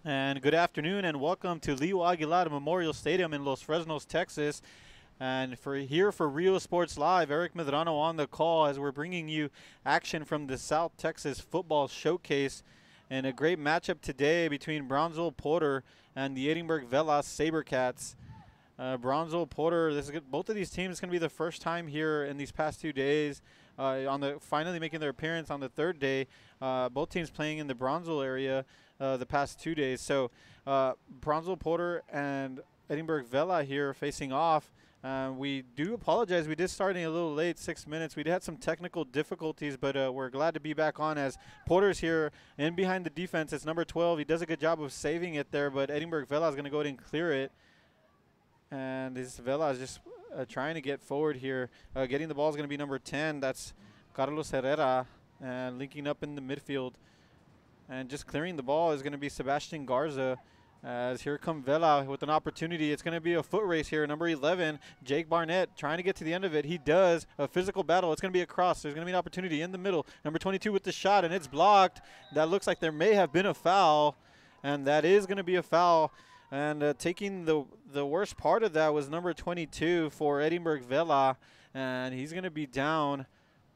And good afternoon and welcome to Leo Aguilar Memorial Stadium in Los Fresnos, Texas. And for Rio Sports Live, Eric Medrano on the call as we're bringing you action from the South Texas Football Showcase. And a great matchup today between Brownsville Porter and the Edinburg Vela Sabercats. Brownsville Porter, both of these teams, it's going to be the first time here in these past 2 days. Finally making their appearance on the third day. Both teams playing in the Brownsville area the past 2 days. So Brownsville Porter and Edinburg Vela here facing off. We do apologize. We did start a little late, 6 minutes. We had some technical difficulties, but we're glad to be back on as Porter's here in behind the defense. It's number 12. He does a good job of saving it there, but Edinburg Vela is going to go ahead and clear it. And this Vela is just trying to get forward here. Getting the ball is going to be number 10. That's Carlos Herrera. And linking up in the midfield. And just clearing the ball is going to be Sebastian Garza. As here come Vela with an opportunity. It's going to be a foot race here. Number 11, Jake Barnett, trying to get to the end of it. He does. A physical battle. It's going to be a cross. There's going to be an opportunity in the middle. Number 22 with the shot, and it's blocked. That looks like there may have been a foul. And that is going to be a foul. And taking the worst part of that was number 22 for Edinburg Vela. And he's going to be down.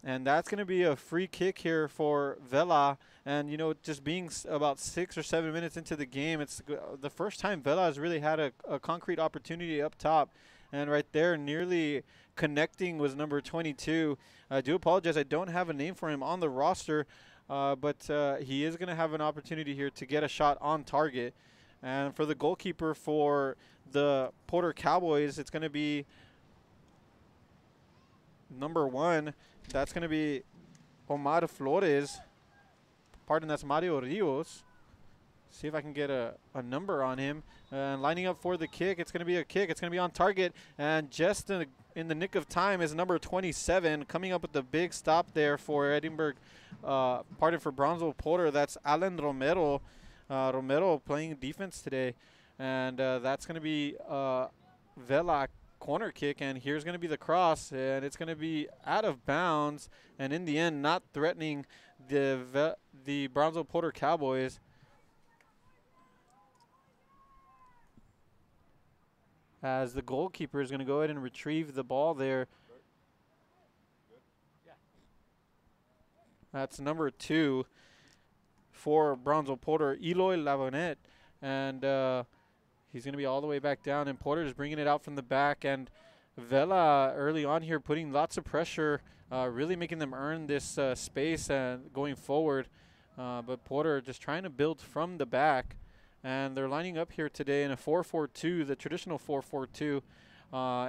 And that's going to be a free kick here for Vela. And, you know, just being about 6 or 7 minutes into the game, it's the first time Vela has really had a concrete opportunity up top. And right there, nearly connecting was number 22. I do apologize. I don't have a name for him on the roster. But he is going to have an opportunity here to get a shot on target. And for the goalkeeper for the Porter Cowboys, it's going to be number 1. That's going to be Omar Flores. Pardon, that's Mario Rios. See if I can get a number on him. Lining up for the kick. It's going to be a kick. It's going to be on target. And just in the nick of time is number 27. Coming up with the big stop there for Edinburg. For Brownsville Porter. That's Alan Romero. Romero playing defense today. And that's going to be Vela corner kick, and here's going to be the cross, and it's going to be out of bounds, and in the end not threatening the Brownsville Porter Cowboys. As the goalkeeper is going to go ahead and retrieve the ball there. That's number 2 for Brownsville Porter, Eloy Lavonette, and he's going to be all the way back down, and Porter is bringing it out from the back. And Vela early on here putting lots of pressure, really making them earn this space going forward. But Porter just trying to build from the back. And they're lining up here today in a 4-4-2, the traditional 4-4-2.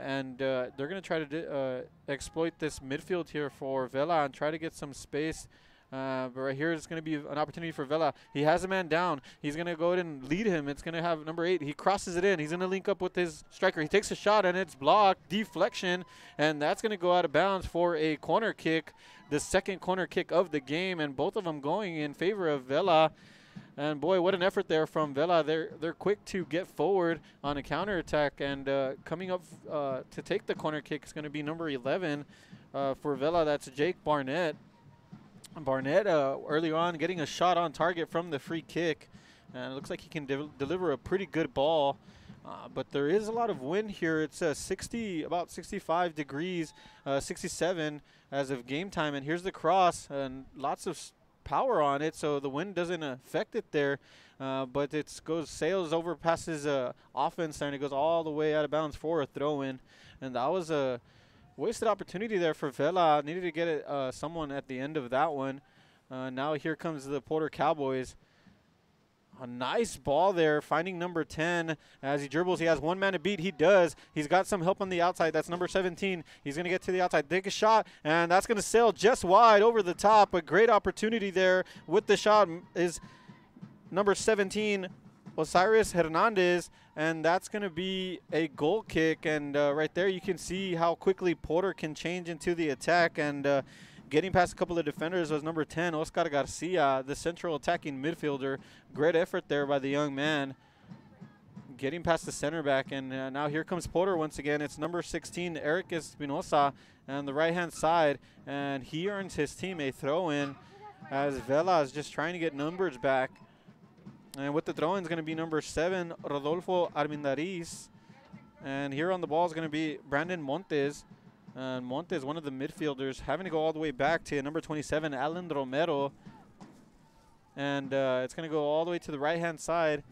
And they're going to try to exploit this midfield here for Vela and try to get some space. But right here is going to be an opportunity for Vela. He has a man down. He's going to go ahead and lead him. It's going to have number 8. He crosses it in. He's going to link up with his striker. He takes a shot, and it's blocked. Deflection, and that's going to go out of bounds for a corner kick, the second corner kick of the game, and both of them going in favor of Vela. And, boy, what an effort there from Vela. They're quick to get forward on a counterattack, and coming up to take the corner kick is going to be number 11 for Vela. That's Jake Barnett. Barnett early on getting a shot on target from the free kick, and it looks like he can deliver a pretty good ball, but there is a lot of wind here. It's about 65 degrees, 67 as of game time, and here's the cross, and lots of power on it, so the wind doesn't affect it there, but it sails over past his offense, and it goes all the way out of bounds for a throw-in, and that was a wasted opportunity there for Vela. Needed to get it someone at the end of that one. Now here comes the Porter Cowboys. A nice ball there, finding number 10 as he dribbles. He has one man to beat. He does. He's got some help on the outside. That's number 17. He's going to get to the outside, take a shot, and that's going to sail just wide over the top. A great opportunity there with the shot is number 17, Osiris Hernandez, and that's going to be a goal kick. And right there you can see how quickly Porter can change into the attack, and getting past a couple of defenders was number 10, Oscar Garcia, the central attacking midfielder. Great effort there by the young man, getting past the center back. And now here comes Porter once again. It's number 16, Eric Espinosa, on the right-hand side, and he earns his team a throw-in as Vela is just trying to get numbers back. And with the throw-in is going to be number 7, Rodolfo Armendariz. And here on the ball is going to be Brandon Montes. And Montes, one of the midfielders, having to go all the way back to number 27, Alan Romero. And it's going to go all the way to the right-hand side.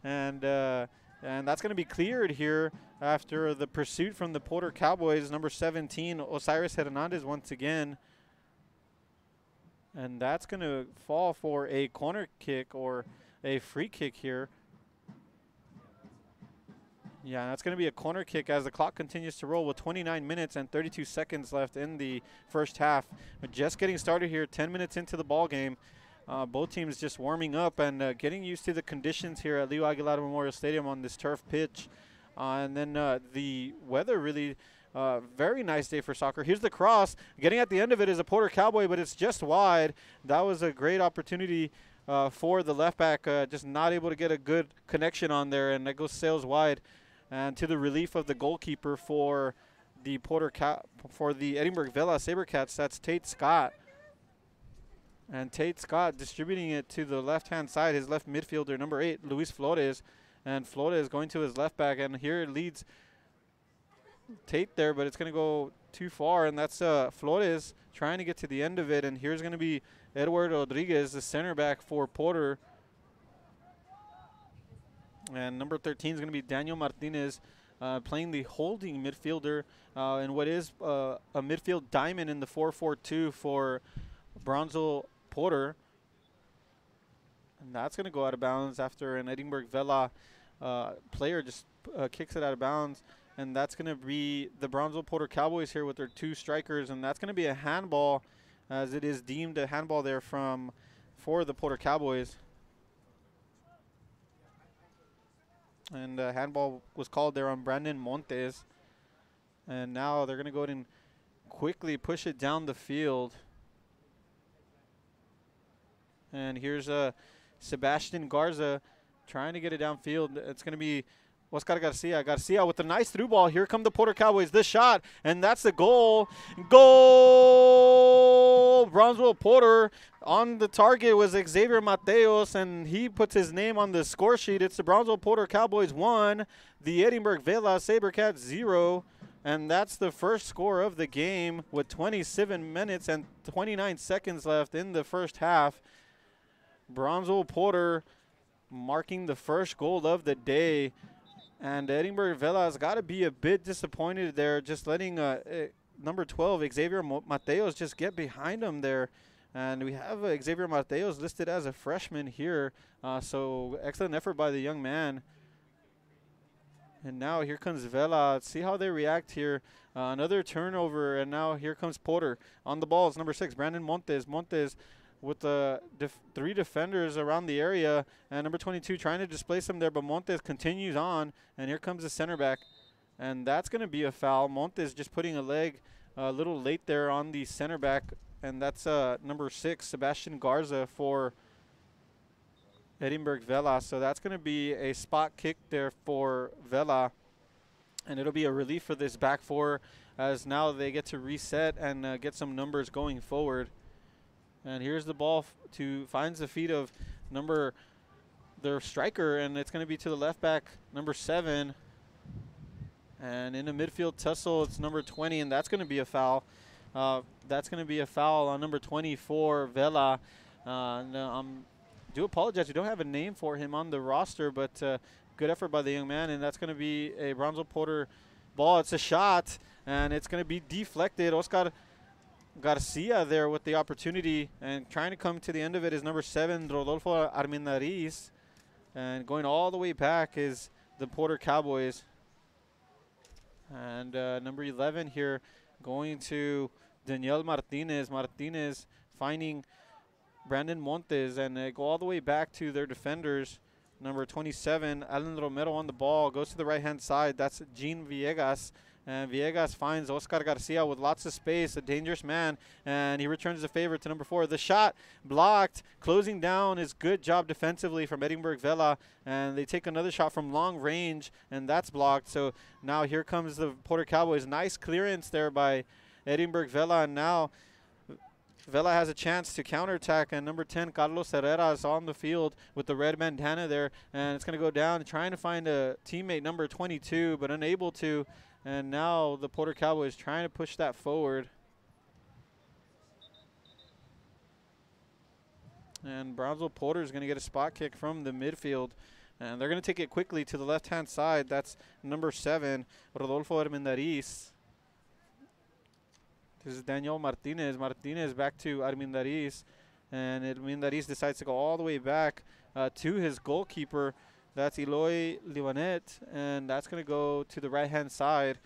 And that's going to be cleared here after the pursuit from the Porter Cowboys. Number 17, Osiris Hernandez once again. And that's going to fall for a corner kick or a free kick here. Yeah, that's going to be a corner kick as the clock continues to roll with 29 minutes and 32 seconds left in the first half. We're just getting started here, 10 minutes into the ball game. Both teams just warming up and getting used to the conditions here at Leo Aguilar Memorial Stadium on this turf pitch. And then the weather really, very nice day for soccer. Here's the cross. Getting at the end of it is a Porter Cowboy, but it's just wide. That was a great opportunity for the left back, just not able to get a good connection on there, and that goes sails wide. And to the relief of the goalkeeper for the for the Edinburg Vela Sabercats, that's Tate Scott. And Tate Scott distributing it to the left-hand side, his left midfielder, number 8, Luis Flores. And Flores going to his left back, and here it leads Tate there, but it's going to go too far, and that's Flores trying to get to the end of it. And here's going to be Edward Rodriguez, the center back for Porter. And number 13 is going to be Daniel Martinez playing the holding midfielder in what is a midfield diamond in the 4-4-2 for Brownsville Porter. And that's going to go out of bounds after an Edinburg Vela player just kicks it out of bounds. And that's going to be the Brownsville Porter Cowboys here with their 2 strikers. And that's going to be a handball, as it is deemed a handball there for the Porter Cowboys. And handball was called there on Brandon Montes. And now they're going to go ahead and quickly push it down the field. And here's Sebastian Garza trying to get it downfield. It's going to be Oscar Garcia. Garcia with a nice through ball. Here come the Porter Cowboys. This shot, and that's the goal. Goal! Brownsville Porter. On the target was Xavier Mateos, and he puts his name on the score sheet. It's the Brownsville Porter Cowboys 1, the Edinburg Vela Sabercats 0. And that's the first score of the game with 27 minutes and 29 seconds left in the first half. Brownsville Porter marking the first goal of the day. And Edinburg Vela has got to be a bit disappointed there, just letting number 12, Xavier Mateos, just get behind him there. And we have Xavier Mateos listed as a freshman here. So excellent effort by the young man. And now here comes Vela. Let's see how they react here. Another turnover, and now here comes Porter. On the ball is number 6, Brandon Montes. Montes with the 3 defenders around the area, and number 22 trying to displace him there, but Montes continues on, and here comes the center back, and that's going to be a foul. Montes just putting a leg a little late there on the center back, and that's number 6, Sebastian Garza for Edinburg Vela. So that's going to be a spot kick there for Vela, and it'll be a relief for this back 4 as now they get to reset and get some numbers going forward. And here's the ball finds the feet of their striker, and it's going to be to the left back, number 7. And in the midfield tussle, it's number 20, and that's going to be a foul. That's going to be a foul on number 20 for Vela. Do apologize, we don't have a name for him on the roster, but good effort by the young man, and that's going to be a Brownsville Porter ball. It's a shot, and it's going to be deflected. Oscar Garcia there with the opportunity, and trying to come to the end of it is number 7, Rodolfo Armendariz. And going all the way back is the Porter Cowboys. And number 11 here going to Daniel Martinez. Martinez finding Brandon Montes, and they go all the way back to their defenders. Number 27, Alan Romero on the ball, goes to the right-hand side. That's Gene Villegas. And Villegas finds Oscar Garcia with lots of space, a dangerous man, and he returns the favor to number 4. The shot blocked, closing down is good job defensively from Edinburg Vela, and they take another shot from long range, and that's blocked. So now here comes the Porter Cowboys. Nice clearance there by Edinburg Vela, and now Vela has a chance to counterattack, and number 10, Carlos Herrera, is on the field with the red bandana there, and it's going to go down, trying to find a teammate, number 22, but unable to, and now the Porter Cowboys trying to push that forward. And Brownsville Porter is going to get a spot kick from the midfield, and they're going to take it quickly to the left-hand side. That's number 7, Rodolfo Armendariz. This is Daniel Martinez. Martinez back to Armendariz, and Armendariz decides to go all the way back to his goalkeeper. That's Eloy Livanet, and that's going to go to the right-hand side.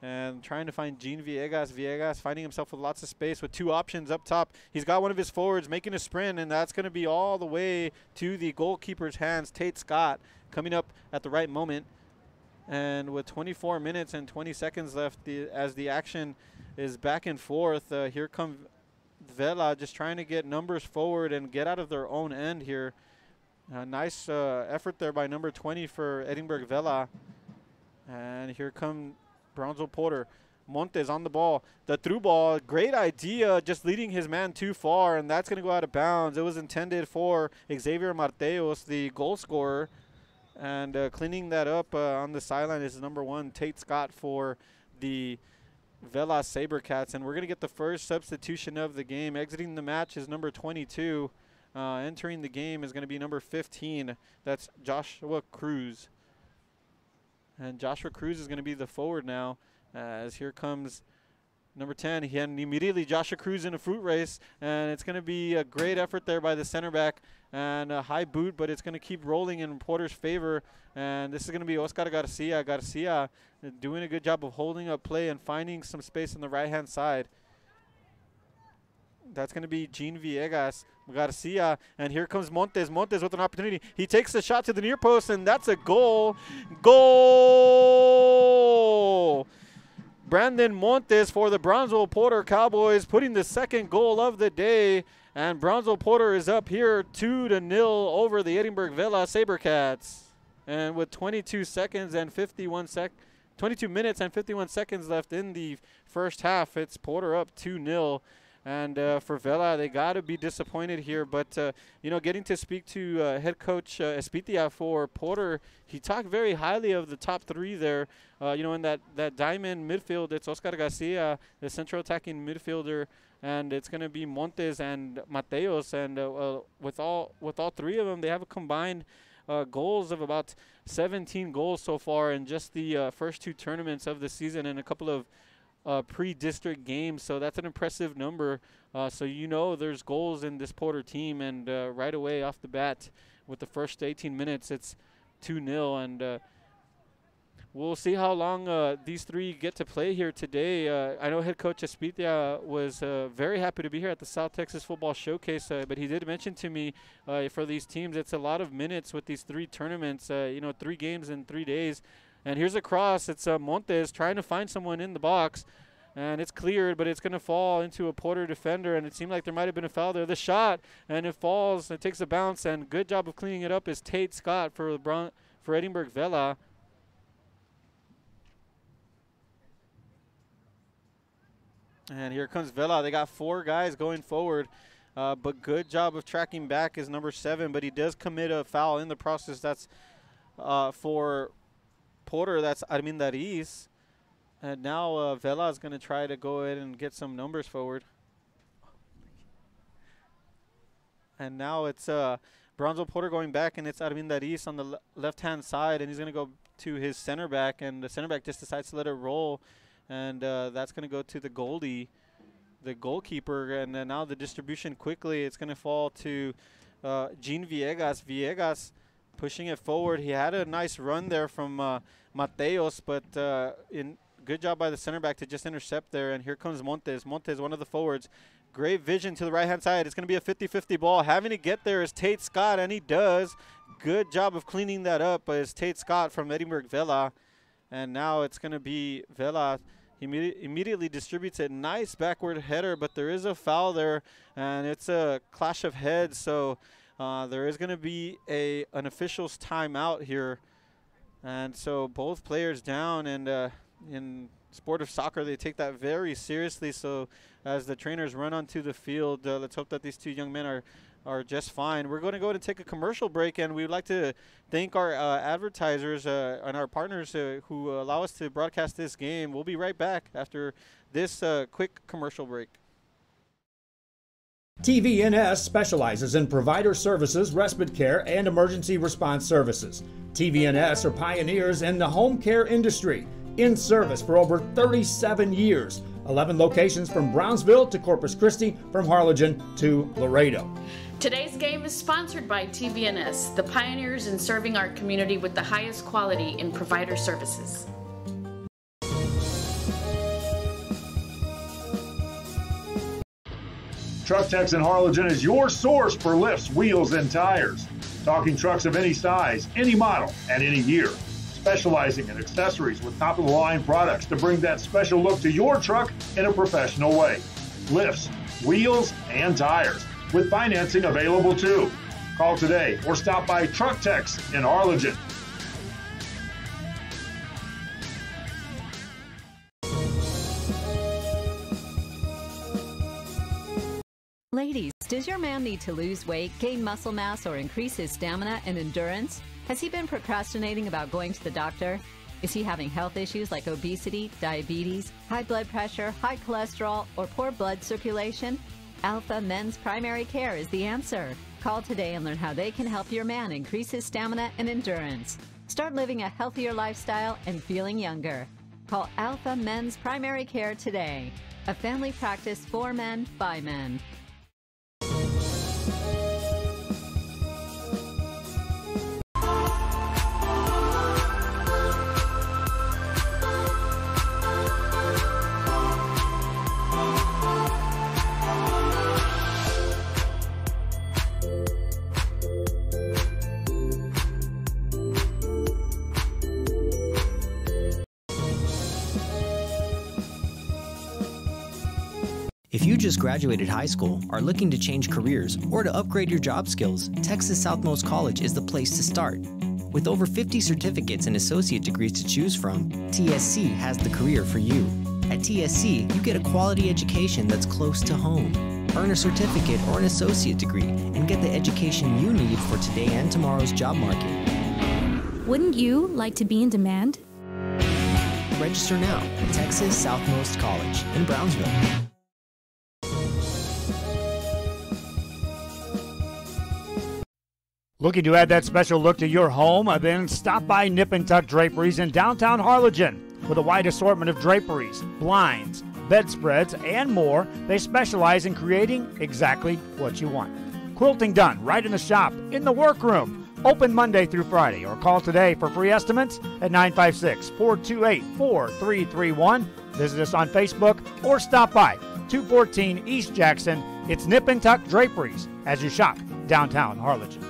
And trying to find Gene Villegas. Villegas finding himself with lots of space with 2 options up top. He's got one of his forwards making a sprint, and that's going to be all the way to the goalkeeper's hands. Tate Scott coming up at the right moment. And with 24 minutes and 20 seconds left, as the action is back and forth, here comes Vela just trying to get numbers forward and get out of their own end here. Nice effort there by number 20 for Edinburg Vela. And here come Brownsville Porter. Montes on the ball. The through ball, great idea, just leading his man too far, and that's going to go out of bounds. It was intended for Xavier Marteos, the goal scorer. And cleaning that up on the sideline is number 1, Tate Scott, for the Vela Sabercats. And we're going to get the first substitution of the game. Exiting the match is number 22. Entering the game is going to be number 15. That's Joshua Cruz. And Joshua Cruz is going to be the forward now, as here comes number 10. And immediately Joshua Cruz in a foot race, and it's going to be a great effort there by the center back, and a high boot, but it's going to keep rolling in Porter's favor. And this is going to be Oscar Garcia. Garcia doing a good job of holding up play and finding some space on the right-hand side. That's going to be Gene Villegas. Garcia, and here comes Montes. Montes with an opportunity. He takes a shot to the near post, and that's a goal. Goal! Brandon Montes for the Brownsville Porter Cowboys, putting the second goal of the day, and Brownsville Porter is up here 2-0 over the Edinburg Vela Sabercats. And with 22 minutes and 51 seconds left in the first half, it's Porter up 2-0. And for Vela, they got to be disappointed here. But, you know, getting to speak to head coach Espitia for Porter, he talked very highly of the top 3 there. You know, in that diamond midfield, it's Oscar Garcia, the central attacking midfielder, and it's going to be Montes and Mateos. And with all 3 of them, they have a combined goals of about 17 goals so far in just the first 2 tournaments of the season, and a couple of pre-district games. So that's an impressive number. So you know there's goals in this Porter team, and right away off the bat with the first 18 minutes, it's 2-0. And we'll see how long these 3 get to play here today. I know head coach Espitia was very happy to be here at the South Texas Football Showcase, but he did mention to me for these teams, it's a lot of minutes with these 3 tournaments, you know, 3 games in 3 days. And here's a cross. It's Montes trying to find someone in the box, and it's cleared, but it's going to fall into a Porter defender, and it seemed like there might have been a foul there. The shot, and it falls. It takes a bounce, and good job of cleaning it up is Tate Scott for Edinburg Vela. And here comes Vela. They got 4 guys going forward, but good job of tracking back is number 7, but he does commit a foul in the process. That's for Porter. That's Armendariz. And now Vela is going to try to go ahead and get some numbers forward. And now it's Brownsville Porter going back, and it's Armendariz on the left-hand side, and he's going to go to his center back, and the center back just decides to let it roll. And that's going to go to the goalie, the goalkeeper. And now the distribution quickly. It's going to fall to Gene Villegas. Villegas pushing it forward. He had a nice run there from Mateos, but in good job by the center back to just intercept there. And here comes Montes. Montes, one of the forwards. Great vision to the right-hand side. It's going to be a 50-50 ball. Having to get there is Tate Scott, and he does. Good job of cleaning that up, but it's Tate Scott from Edinburg Vela. And now it's going to be Vela. He immediately distributes it. Nice backward header, but there is a foul there, and it's a clash of heads. So there is going to be an official's timeout here. And so both players down, and in sport of soccer, they take that very seriously. So as the trainers run onto the field, let's hope that these two young men are just fine. We're going to go ahead and take a commercial break, and we would like to thank our advertisers and our partners who allow us to broadcast this game. We'll be right back after this quick commercial break. TVNS specializes in provider services, respite care, and emergency response services. TVNS are pioneers in the home care industry, in service for over 37 years. 11 locations from Brownsville to Corpus Christi, from Harlingen to Laredo. Today's game is sponsored by TVNS, the pioneers in serving our community with the highest quality in provider services. Truck Techs in Harlingen is your source for lifts, wheels, and tires. Talking trucks of any size, any model, and any year. Specializing in accessories with top-of-the-line products to bring that special look to your truck in a professional way. Lifts, wheels, and tires, with financing available too. Call today or stop by Truck Techs in Harlingen. Ladies, does your man need to lose weight, gain muscle mass, or increase his stamina and endurance? Has he been procrastinating about going to the doctor? Is he having health issues like obesity, diabetes, high blood pressure, high cholesterol, or poor blood circulation? Alpha Men's Primary Care is the answer. Call today and learn how they can help your man increase his stamina and endurance. Start living a healthier lifestyle and feeling younger. Call Alpha Men's Primary Care today. A family practice for men, by men. If you just graduated high school, are looking to change careers, or to upgrade your job skills, Texas Southmost College is the place to start. With over 50 certificates and associate degrees to choose from, TSC has the career for you. At TSC, you get a quality education that's close to home. Earn a certificate or an associate degree and get the education you need for today and tomorrow's job market. Wouldn't you like to be in demand? Register now at Texas Southmost College in Brownsville. Looking to add that special look to your home? Then stop by Nip and Tuck Draperies in downtown Harlingen. With a wide assortment of draperies, blinds, bedspreads, and more, they specialize in creating exactly what you want. Quilting done right in the shop, in the workroom. Open Monday through Friday, or call today for free estimates at 956-428-4331. Visit us on Facebook or stop by 214 East Jackson. It's Nip and Tuck Draperies as you shop downtown Harlingen.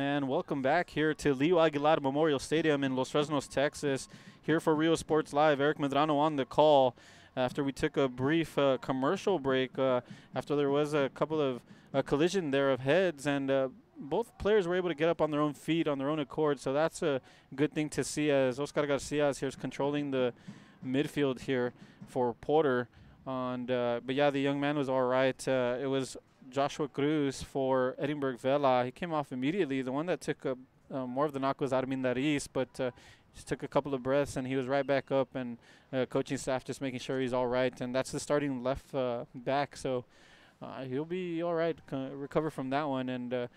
And welcome back here to Leo Aguilar Memorial Stadium in Los Fresnos, Texas. Here for Rio Sports Live, Eric Medrano on the call after we took a brief commercial break after there was a couple of collision there of heads, and both players were able to get up on their own feet, on their own accord. So that's a good thing to see, as Oscar Garcia is here controlling the midfield here for Porter. And but yeah, the young man was all right. It was Joshua Cruz for Edinburg Vela. He came off immediately. The one that took more of the knock was Armin Dariz, but just took a couple of breaths and he was right back up, and coaching staff just making sure he's all right. And that's the starting left back, so he'll be all right, recover from that one. And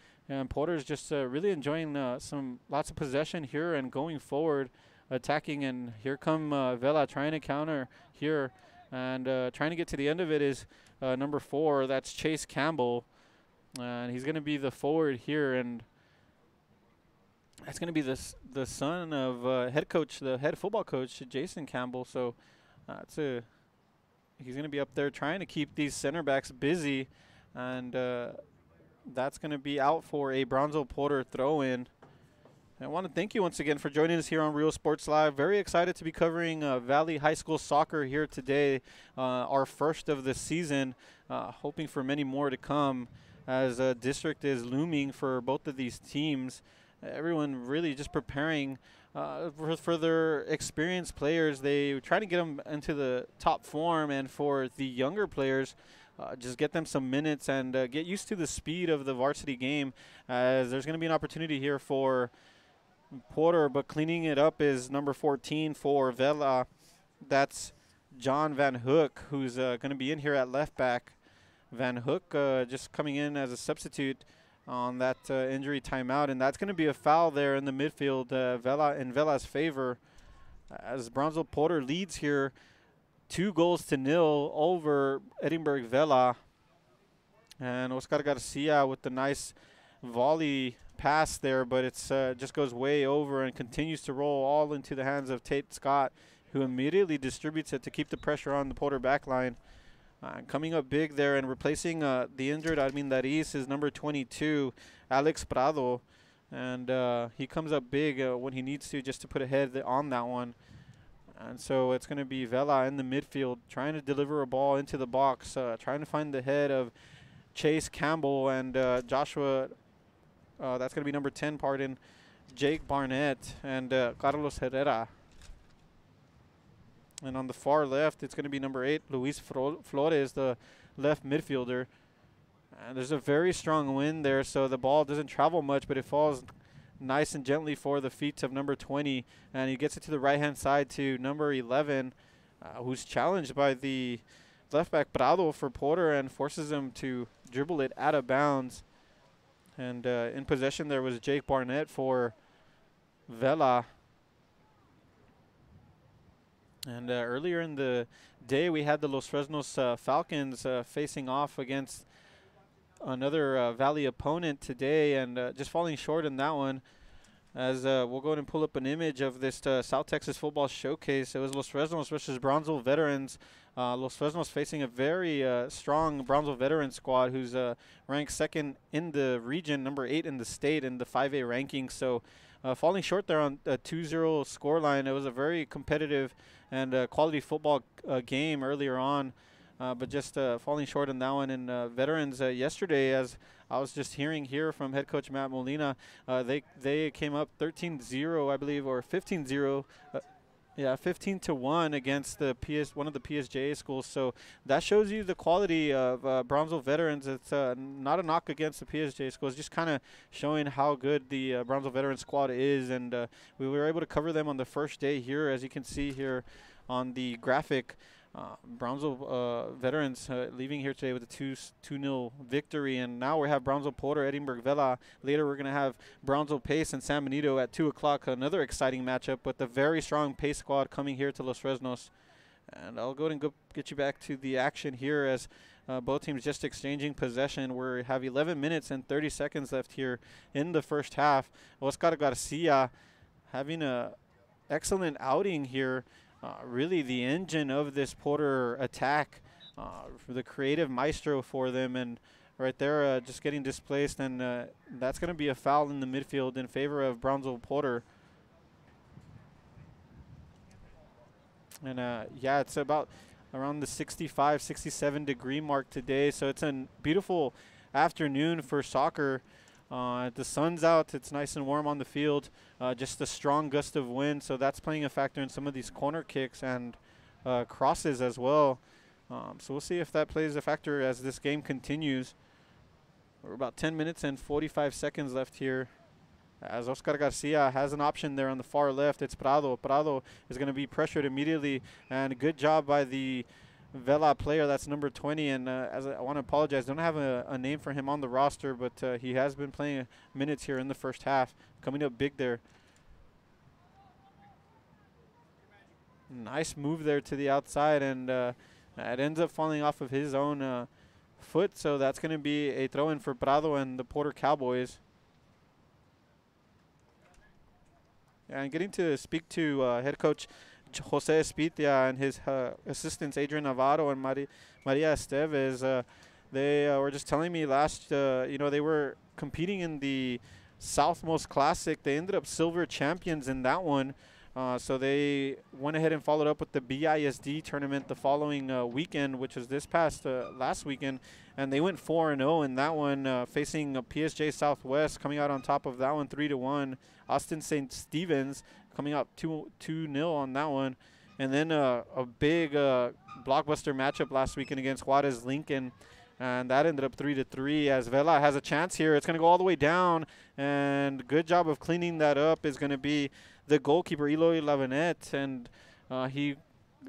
Porter's just really enjoying lots of possession here and going forward, attacking. And here come Vela trying to counter here. And trying to get to the end of it is number 4. That's Chase Campbell. And he's going to be the forward here. And that's going to be the son of the head football coach, Jason Campbell. So he's going to be up there trying to keep these center backs busy. And that's going to be out for a Brownsville Porter throw-in. I want to thank you once again for joining us here on Real Sports Live. Very excited to be covering Valley High School soccer here today, our first of the season, hoping for many more to come as district is looming for both of these teams. Everyone really just preparing for their experienced players. They try to get them into the top form, and for the younger players, just get them some minutes and get used to the speed of the varsity game, as there's going to be an opportunity here for Porter, but cleaning it up is number 14 for Vela. That's John Van Hook, who's going to be in here at left back. Van Hook just coming in as a substitute on that injury timeout, and that's going to be a foul there in the midfield, Vela in Vela's favor, as Brownsville Porter leads here 2-0 over Edinburg Vela. And Oscar Garcia with the nice volley pass there, but it's just goes way over and continues to roll all into the hands of Tate Scott, who immediately distributes it to keep the pressure on the Porter back line. Coming up big there and replacing the injured Armin Dariz is number 22, Alex Prado. And he comes up big when he needs to, just to put a head on that one. And so it's going to be Vela in the midfield trying to deliver a ball into the box, trying to find the head of Chase Campbell and Joshua. That's going to be number 10, Jake Barnett and Carlos Herrera. And on the far left, it's going to be number 8, Luis Flores, the left midfielder. And there's a very strong wind there, so the ball doesn't travel much, but it falls nice and gently for the feet of number 20. And he gets it to the right-hand side to number 11, who's challenged by the left back Prado for Porter and forces him to dribble it out of bounds. And in possession there was Jake Barnett for Vela. And earlier in the day, we had the Los Fresnos Falcons facing off against another Valley opponent today, and just falling short in that one. As we'll go ahead and pull up an image of this South Texas football showcase. It was Los Fresnos versus Brownsville Veterans. Los Fresnos facing a very strong Brownsville Veterans squad, who's ranked 2nd in the region, number 8 in the state in the 5A rankings. So falling short there on a 2-0 scoreline. It was a very competitive and quality football game earlier on, but just falling short in that one. And Veterans yesterday, as I was just hearing here from head coach Matt Molina, they came up 13-0, I believe, or 15-0. Yeah, 15-1 against one of the PSJA schools. So that shows you the quality of Brownsville Veterans. It's not a knock against the PSJA schools, just kind of showing how good the Brownsville Veterans squad is. And we were able to cover them on the first day here, as you can see here on the graphic. Brownsville Veterans leaving here today with a 2-0 victory, and now we have Brownsville Porter, Edinburg Vela. Later we're going to have Brownsville Pace and San Benito at 2 o'clock, another exciting matchup, but the very strong Pace squad coming here to Los Fresnos. And I'll go ahead and get you back to the action here, as both teams just exchanging possession. We have 11 minutes and 30 seconds left here in the first half. Oscar Garcia having a excellent outing here. Really the engine of this Porter attack, for the creative maestro for them, and right there just getting displaced, and that's going to be a foul in the midfield in favor of Brownsville Porter. And yeah, it's about around the 65, 67 degree mark today, so it's a beautiful afternoon for soccer. The sun's out, it's nice and warm on the field, just a strong gust of wind, so that's playing a factor in some of these corner kicks and crosses as well. So we'll see if that plays a factor as this game continues. We're about 10 minutes and 45 seconds left here, as Oscar Garcia has an option there on the far left. It's Prado. Prado is going to be pressured immediately, and a good job by the Vela player, that's number 20, and as I want to apologize, don't have a name for him on the roster, but he has been playing minutes here in the first half, coming up big there. Nice move there to the outside, and It ends up falling off of his own foot, so that's going to be a throw-in for Prado and the Porter Cowboys. And getting to speak to head coach Jose Espitia and his assistants Adrian Navarro and Maria Esteves. They were just telling me they were competing in the Southmost Classic. They ended up silver champions in that one. So they went ahead and followed up with the BISD tournament the following weekend, which was this past last weekend. And they went 4-0 in that one, facing PSJ Southwest, coming out on top of that one 3-1. Austin St. Stephen's coming out 2-0 on that one. And then a big blockbuster matchup last weekend against Juarez Lincoln. And that ended up 3-3 as Vela has a chance here. It's going to go all the way down. And good job of cleaning that up is going to be the goalkeeper, Eloy Lavanette. And he,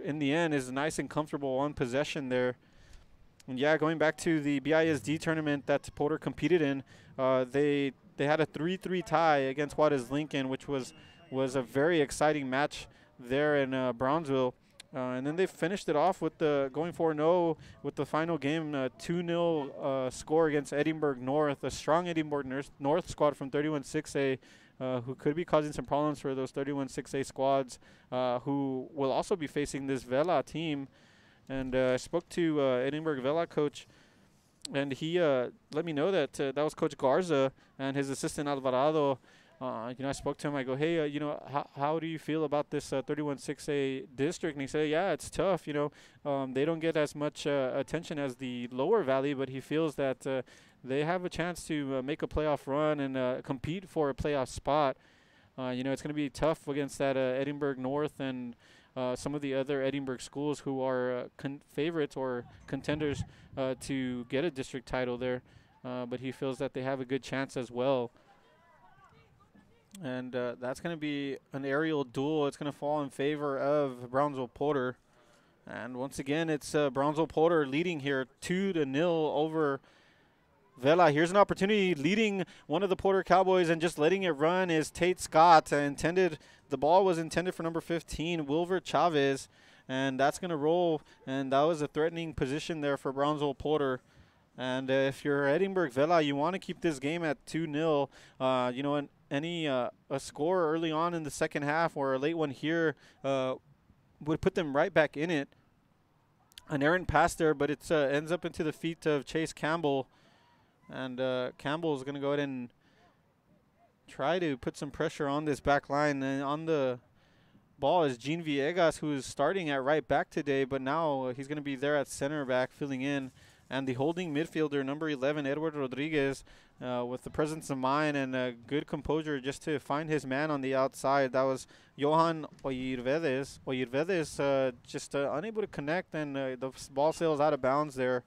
in the end, is nice and comfortable on possession there. And yeah, going back to the BISD tournament that Porter competed in, they had a 3-3 tie against Juarez Lincoln, which was a very exciting match there in Brownsville. And then they finished it off with going 4-0 with the final game, 2-0 score against Edinburg North, a strong Edinburg North squad from 31-6A, who could be causing some problems for those 31-6A squads, who will also be facing this Vela team. And I spoke to Edinburg Vela coach, and he let me know that that was Coach Garza and his assistant Alvarado. I spoke to him. I go, hey, how do you feel about this 31-6A district? And he said, yeah, it's tough. They don't get as much attention as the lower valley, but he feels that they have a chance to make a playoff run and compete for a playoff spot. It's going to be tough against that Edinburg North and some of the other Edinburg schools who are favorites or contenders to get a district title there. But he feels that they have a good chance as well. And that's going to be an aerial duel. It's going to fall in favor of Brownsville Porter. And once again, it's Brownsville Porter leading here 2-0 over Vela. Here's an opportunity. Leading one of the Porter Cowboys and just letting it run is Tate Scott. The ball was intended for number 15, Wilver Chavez. And that's going to roll. And that was a threatening position there for Brownsville Porter. And if you're Edinburg Vela, you want to keep this game at 2-0. A score early on in the second half or a late one here would put them right back in it. An errant pass there, but it ends up into the feet of Chase Campbell. And Campbell is going to go ahead and try to put some pressure on this back line. And on the ball is Gene Villegas, who is starting at right back today, but now he's going to be there at center back filling in. And the holding midfielder, number 11, Edward Rodriguez, with the presence of mind and good composure just to find his man on the outside. That was Johan Oyirvedes. Oyirvedes just unable to connect, and the ball sails out of bounds there.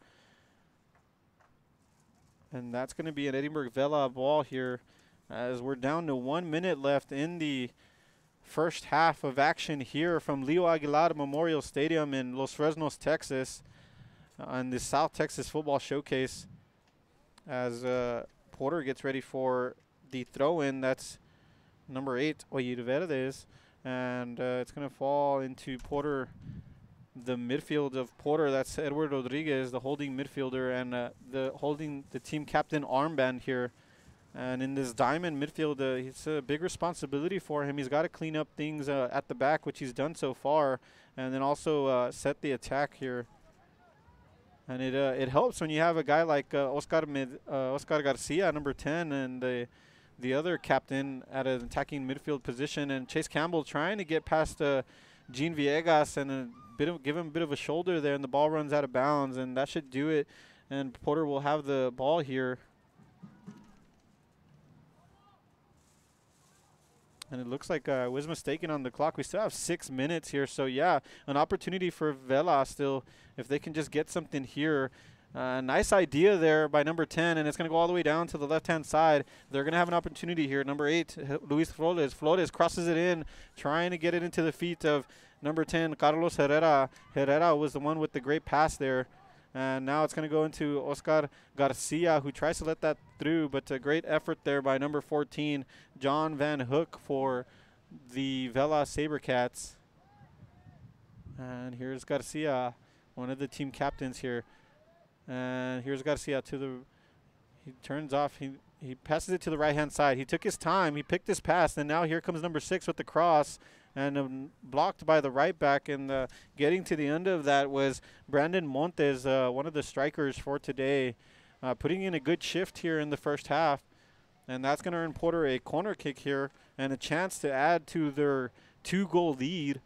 And that's going to be an Edinburg Vela ball here as we're down to 1 minute left in the first half of action here from Leo Aguilar Memorial Stadium in Los Fresnos, Texas. On the South Texas Football Showcase as Porter gets ready for the throw-in. That's number 8, Oyirvedes, and it's going to fall into Porter, the midfield of Porter. That's Edward Rodriguez, the holding midfielder, and the team captain armband here. And in this diamond midfield, it's a big responsibility for him. He's got to clean up things at the back, which he's done so far, and then also set the attack here. And it helps when you have a guy like Oscar Garcia, number 10, and the other captain at an attacking midfield position. And Chase Campbell trying to get past Gene Villegas and give him a bit of a shoulder there, and the ball runs out of bounds, and that should do it. And Porter will have the ball here. And it looks like I was mistaken on the clock. We still have 6 minutes here. So, yeah, an opportunity for Vela still if they can just get something here. Nice idea there by number 10, and it's going to go all the way down to the left-hand side. They're going to have an opportunity here. Number 8, Luis Flores. Flores crosses it in, trying to get it into the feet of number 10, Carlos Herrera. Herrera was the one with the great pass there. And now it's going to go into Oscar Garcia, who tries to let that through, but a great effort there by number 14, John Van Hook, for the Vela Sabercats. And here's Garcia one of the team captains here. And here's Garcia to the, he turns off, he passes it to the right-hand side. He took his time, he picked his pass, and now here comes number 6 with the cross, and blocked by the right back. And getting to the end of that was Brandon Montes, one of the strikers for today, putting in a good shift here in the first half. And that's going to earn Porter a corner kick here and a chance to add to their 2-goal lead.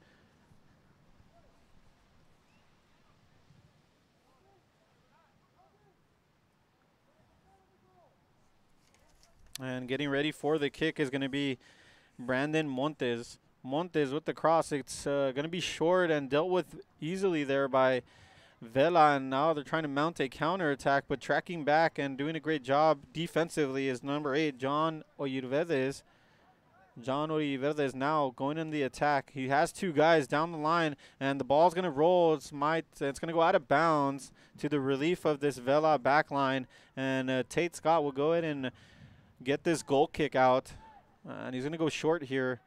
And getting ready for the kick is going to be Brandon Montes. Montes with the cross. It's going to be short and dealt with easily there by Vela. And now they're trying to mount a counter attack, but tracking back and doing a great job defensively is number 8, John Oyurvedes. John Oyurvedes now going in the attack. He has 2 guys down the line, and the ball's going to roll. It's going to go out of bounds to the relief of this Vela back line. And Tate Scott will go ahead and get this goal kick out. And he's going to go short here.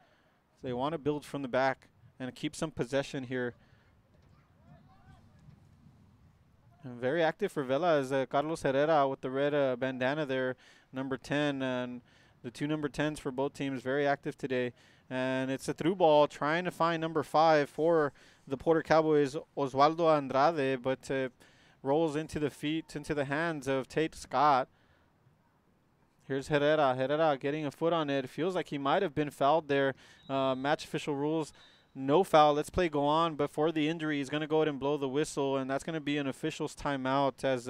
They want to build from the back and keep some possession here. And very active for Vela is Carlos Herrera with the red bandana there, number 10. And the 2 number 10s for both teams, very active today. And it's a through ball trying to find number 5 for the Porter Cowboys, Oswaldo Andrade, but rolls into the hands of Tate Scott. Here's Herrera. Herrera getting a foot on it. Feels like he might have been fouled there. Match official rules, no foul. Let's play go on. But for the injury, he's going to go ahead and blow the whistle, and that's going to be an official's timeout as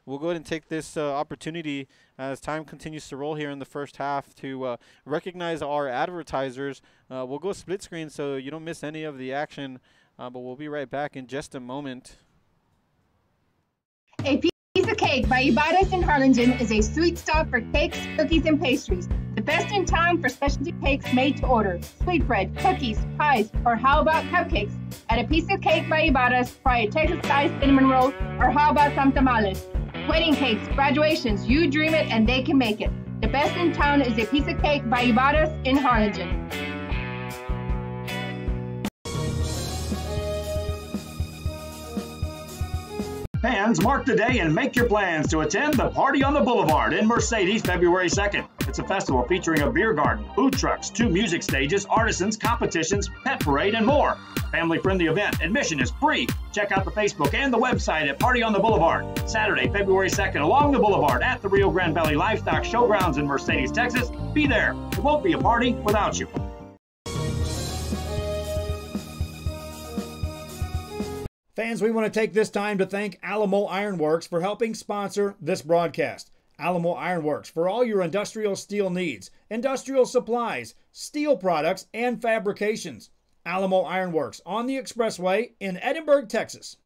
we'll go ahead and take this opportunity as time continues to roll here in the first half to recognize our advertisers. We'll go split screen so you don't miss any of the action, but we'll be right back in just a moment. A Piece of Cake by Ibarras in Harlingen is a sweet stop for cakes, cookies, and pastries. The best in town for specialty cakes made to order. Sweetbread, cookies, pies, or how about cupcakes? At A Piece of Cake by Ibarras, try a Texas-style cinnamon roll, or how about some tamales? Wedding cakes, graduations, you dream it and they can make it. The best in town is A Piece of Cake by Ibarras in Harlingen. Fans, mark the day and make your plans to attend the Party on the Boulevard in Mercedes February 2nd. It's a festival featuring a beer garden, food trucks, 2 music stages, artisans, competitions, pet parade, and more. Family-friendly event. Admission is free. Check out the Facebook and the website at Party on the Boulevard. Saturday, February 2nd, along the Boulevard at the Rio Grande Valley Livestock Showgrounds in Mercedes, Texas. Be there. It won't be a party without you. Fans, we want to take this time to thank Alamo Ironworks for helping sponsor this broadcast. Alamo Ironworks for all your industrial steel needs, industrial supplies, steel products, and fabrications. Alamo Ironworks on the Expressway in Edinburg, Texas.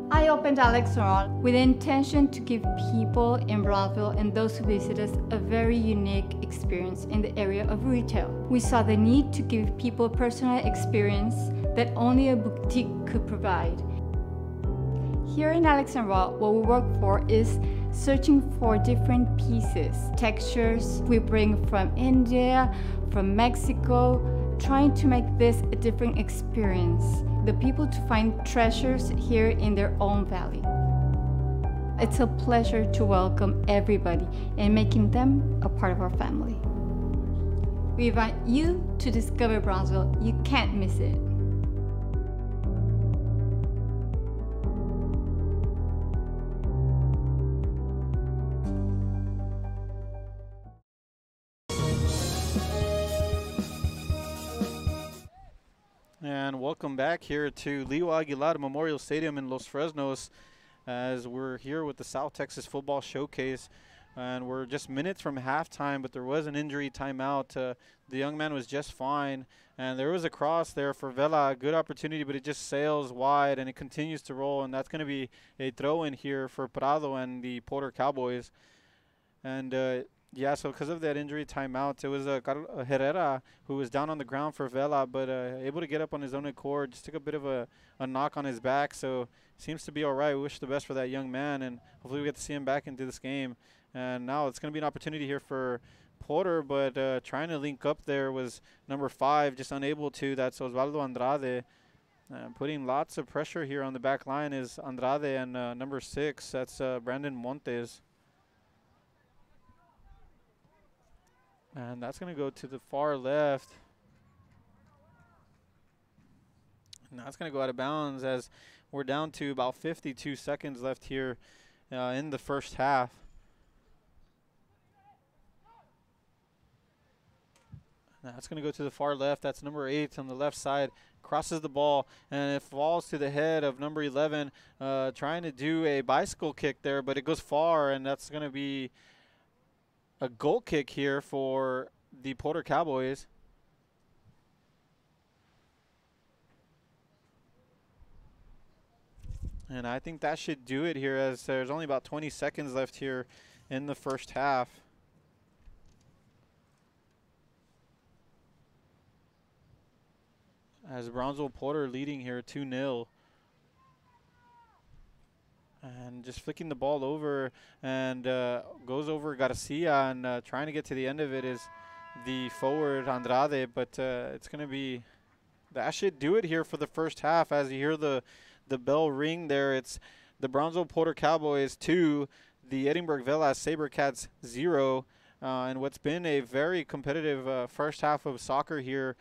I opened Alex Ron with the intention to give people in Brownsville and those who visit us a very unique experience in the area of retail. We saw the need to give people a personal experience that only a boutique could provide. Here in Alex & Raw, what we work for is searching for different pieces, textures we bring from India, from Mexico, trying to make this a different experience. The people to find treasures here in their own valley. It's a pleasure to welcome everybody and making them a part of our family. We invite you to discover Brownsville. You can't miss it. And welcome back here to Leo Aguilar Memorial Stadium in Los Fresnos as we're here with the South Texas Football Showcase. And we're just minutes from halftime, but there was an injury timeout. The young man was just fine. And there was a cross there for Vela, a good opportunity, but it just sails wide and it continues to roll. And that's going to be a throw in here for Prado and the Porter Cowboys. And yeah, so because of that injury timeout, it was Herrera who was down on the ground for Vela, but able to get up on his own accord. Just took a bit of a knock on his back, so seems to be all right. We wish the best for that young man, and hopefully we get to see him back into this game. And now it's going to be an opportunity here for Porter, but trying to link up there was number 5, just unable to. That's Osvaldo Andrade. Putting lots of pressure here on the back line is Andrade, and number 6, that's Brandon Montes. And that's going to go to the far left. And that's going to go out of bounds as we're down to about 52 seconds left here in the first half. That's going to go to the far left. That's number 8 on the left side. Crosses the ball, and it falls to the head of number 11, trying to do a bicycle kick there, but it goes far, and that's going to be a goal kick here for the Porter Cowboys. And I think that should do it here, as there's only about 20 seconds left here in the first half. As Brownsville Porter leading here 2-0. And just flicking the ball over, and goes over Garcia, and trying to get to the end of it is the forward Andrade, but it's going to be, that should do it here for the first half. As you hear the bell ring there, it's the Brownsville Porter Cowboys 2, the Edinburg Vela Sabercats 0. And what's been a very competitive first half of soccer here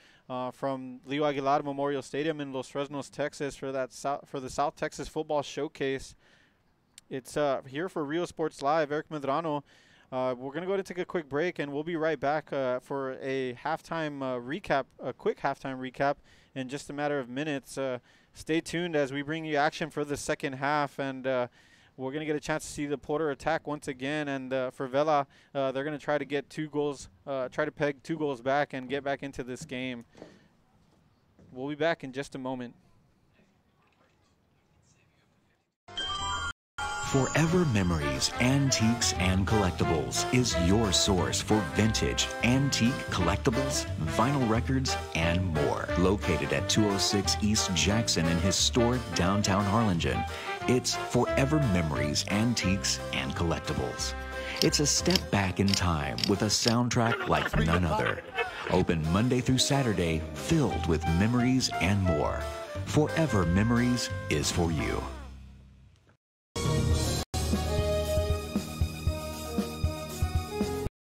from Leo Aguilar Memorial Stadium in Los Fresnos, Texas, for the South Texas Football Showcase. It's here for Rio Sports Live. Eric Medrano. We're going to go ahead and take a quick break, and we'll be right back for a halftime recap, a quick halftime recap in just a matter of minutes. Stay tuned as we bring you action for the second half, and we're going to get a chance to see the Porter attack once again. And for Vela, they're going to try to get 2 goals, try to peg 2 goals back and get back into this game. We'll be back in just a moment. Forever Memories, Antiques, and Collectibles is your source for vintage, antique collectibles, vinyl records, and more. Located at 206 East Jackson in historic downtown Harlingen, it's Forever Memories, Antiques, and Collectibles. It's a step back in time with a soundtrack like none other. Open Monday through Saturday, filled with memories and more. Forever Memories is for you.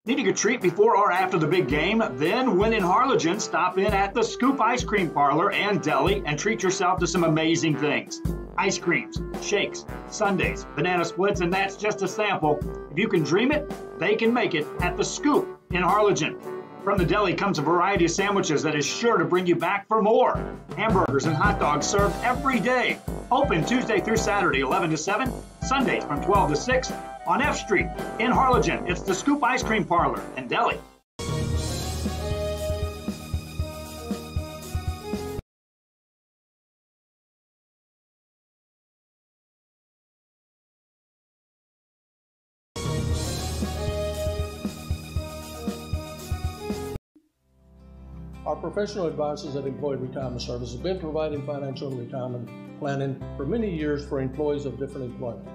Needing a treat before or after the big game? Then, when in Harlingen, stop in at the Scoop Ice Cream Parlor and Deli and treat yourself to some amazing things. Ice creams, shakes, sundaes, banana splits, and that's just a sample. If you can dream it, they can make it at the Scoop in Harlingen. From the deli comes a variety of sandwiches that is sure to bring you back for more. Hamburgers and hot dogs served every day. Open Tuesday through Saturday, 11 to 7, Sundays from 12 to 6. On F Street in Harlingen, it's the Scoop Ice Cream Parlor and Deli. Our professional advisors at Employee Retirement Service have been providing financial and retirement planning for many years for employees of different employment.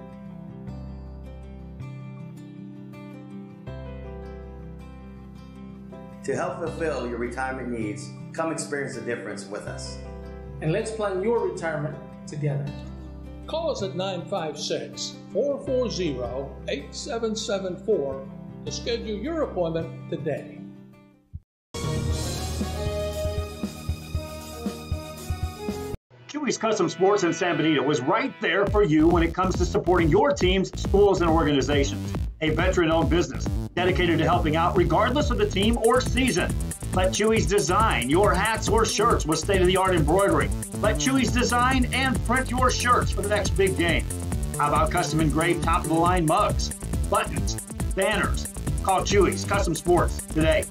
To help fulfill your retirement needs, come experience the difference with us. And let's plan your retirement together. Call us at 956-440-8774 to schedule your appointment today. Chewy's Custom Sports in San Benito is right there for you when it comes to supporting your teams, schools, and organizations. A veteran-owned business dedicated to helping out regardless of the team or season. Let Chewy's design your hats or shirts with state-of-the-art embroidery. Let Chewy's design and print your shirts for the next big game. How about custom engraved top-of-the-line mugs, buttons, banners? Call Chewy's Custom Sports today.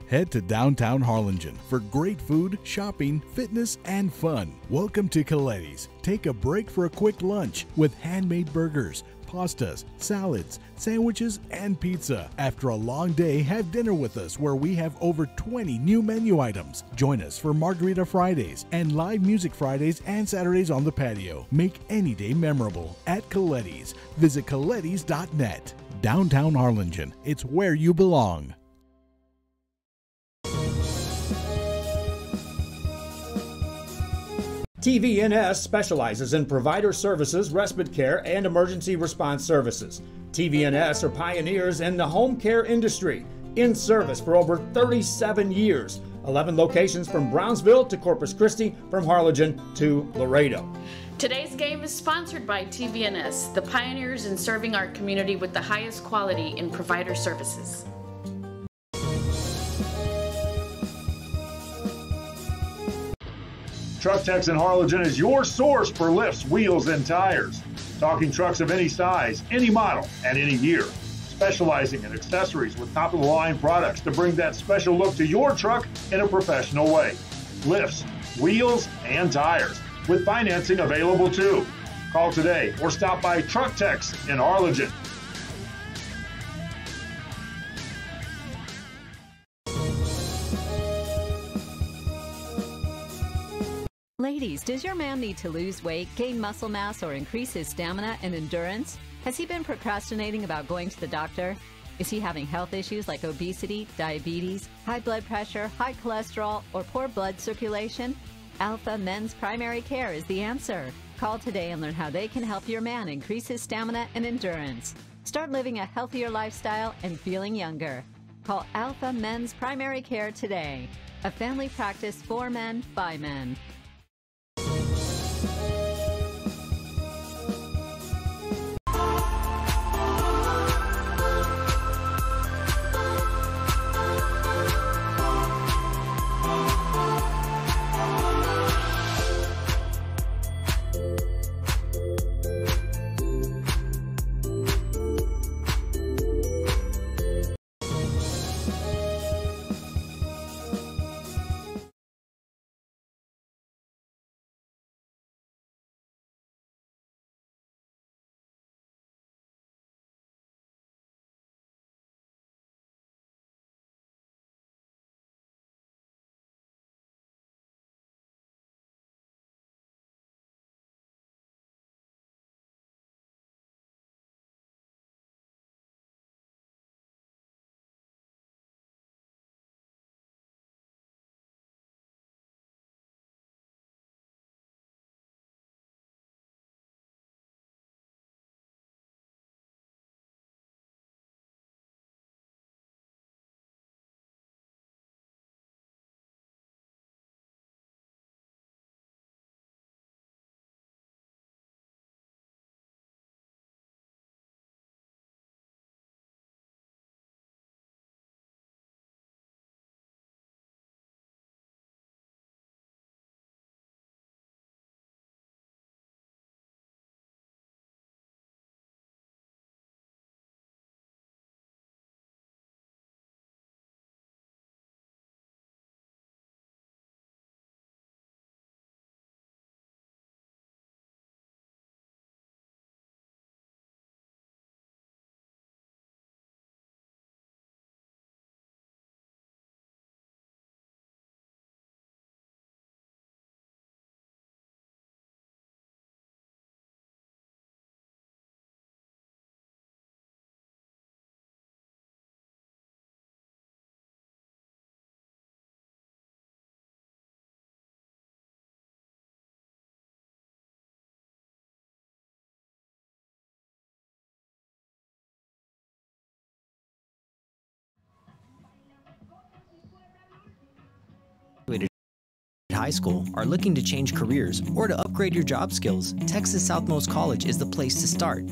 Head to downtown Harlingen for great food, shopping, fitness, and fun. Welcome to Coletti's. Take a break for a quick lunch with handmade burgers, pastas, salads, sandwiches, and pizza. After a long day, have dinner with us where we have over 20 new menu items. Join us for Margarita Fridays and live music Fridays and Saturdays on the patio. Make any day memorable at Coletti's. Visit colettis.net. Downtown Harlingen. It's where you belong. TVNS specializes in provider services, respite care, and emergency response services. TVNS are pioneers in the home care industry, in service for over 37 years. 11 locations from Brownsville to Corpus Christi, from Harlingen to Laredo. Today's game is sponsored by TVNS, the pioneers in serving our community with the highest quality in provider services. Truck Techs in Harlingen is your source for lifts, wheels, and tires. Talking trucks of any size, any model, and any year. Specializing in accessories with top-of-the-line products to bring that special look to your truck in a professional way. Lifts, wheels, and tires, with financing available too. Call today or stop by Truck Techs in Harlingen. Ladies, does your man need to lose weight, gain muscle mass, or increase his stamina and endurance? Has he been procrastinating about going to the doctor? Is he having health issues like obesity, diabetes, high blood pressure, high cholesterol, or poor blood circulation? Alpha Men's Primary Care is the answer. Call today and learn how they can help your man increase his stamina and endurance. Start living a healthier lifestyle and feeling younger. Call Alpha Men's Primary Care today. A family practice for men, by men. High school are looking to change careers or to upgrade your job skills, Texas Southmost College is the place to start.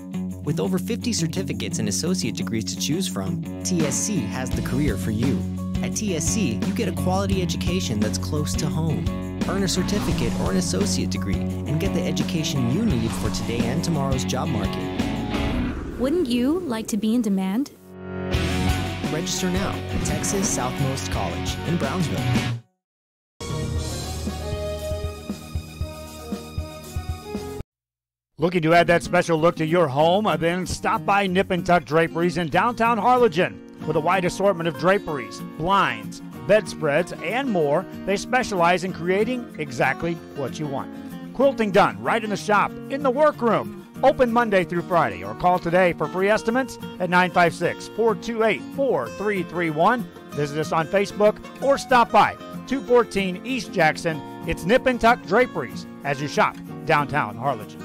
With over 50 certificates and associate degrees to choose from, TSC has the career for you. At TSC, you get a quality education that's close to home. Earn a certificate or an associate degree and get the education you need for today and tomorrow's job market. Wouldn't you like to be in demand? Register now at Texas Southmost College in Brownsville. Looking to add that special look to your home? Then stop by Nip and Tuck Draperies in downtown Harlingen. With a wide assortment of draperies, blinds, bedspreads, and more, they specialize in creating exactly what you want. Quilting done right in the shop, in the workroom. Open Monday through Friday, or call today for free estimates at 956-428-4331. Visit us on Facebook or stop by 214 East Jackson. It's Nip and Tuck Draperies as you shop downtown Harlingen.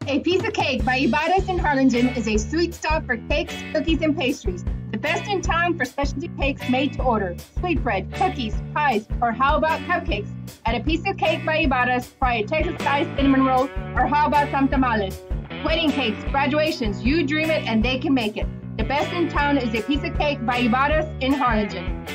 A Piece of Cake by Ibarras in Harlingen is a sweet stop for cakes, cookies, and pastries. The best in town for specialty cakes made to order. Sweetbread, cookies, pies, or how about cupcakes? At A Piece of Cake by Ibarras, try a Texas-style cinnamon roll, or how about some tamales? Wedding cakes, graduations, you dream it and they can make it. The best in town is A Piece of Cake by Ibarras in Harlingen.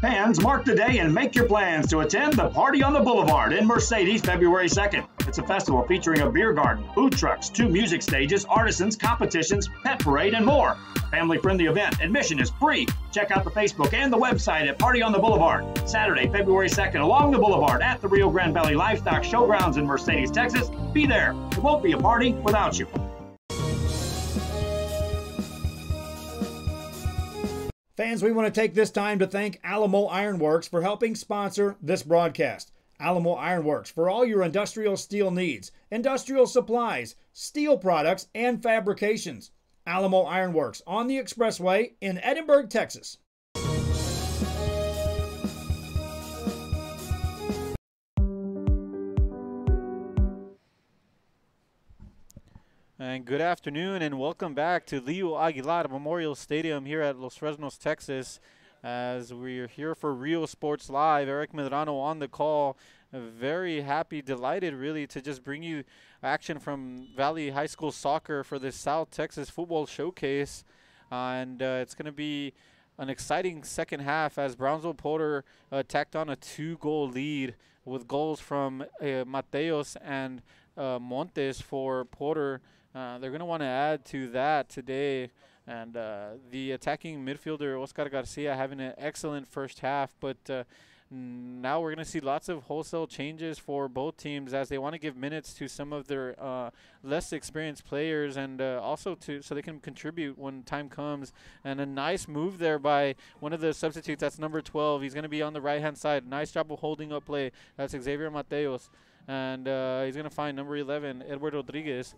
Fans, mark the day and make your plans to attend the Party on the Boulevard in Mercedes February 2nd. It's a festival featuring a beer garden, food trucks, 2 music stages, artisans, competitions, pet parade, and more. Family-friendly event. Admission is free. Check out the Facebook and the website at Party on the Boulevard. Saturday, February 2nd, along the Boulevard at the Rio Grande Valley Livestock Showgrounds in Mercedes, Texas. Be there. It won't be a party without you. Fans, we want to take this time to thank Alamo Ironworks for helping sponsor this broadcast. Alamo Ironworks for all your industrial steel needs, industrial supplies, steel products, and fabrications. Alamo Ironworks on the Expressway in Edinburg, Texas. And good afternoon and welcome back to Leo Aguilar Memorial Stadium here at Los Fresnos, Texas, as we're here for Rio Sports Live. Eric Medrano on the call. Very happy, delighted really to just bring you action from Valley High School soccer for this South Texas football showcase. And it's going to be an exciting second half as Brownsville Porter tacked on a 2-goal lead with goals from Mateos and Montes for Porter. They're going to want to add to that today. And the attacking midfielder, Oscar Garcia, having an excellent first half. But now we're going to see lots of wholesale changes for both teams as they want to give minutes to some of their less experienced players and also so they can contribute when time comes. And a nice move there by one of the substitutes. That's number 12. He's going to be on the right-hand side. Nice job of holding up play. That's Xavier Mateos. And he's going to find number 11, Edward Rodriguez.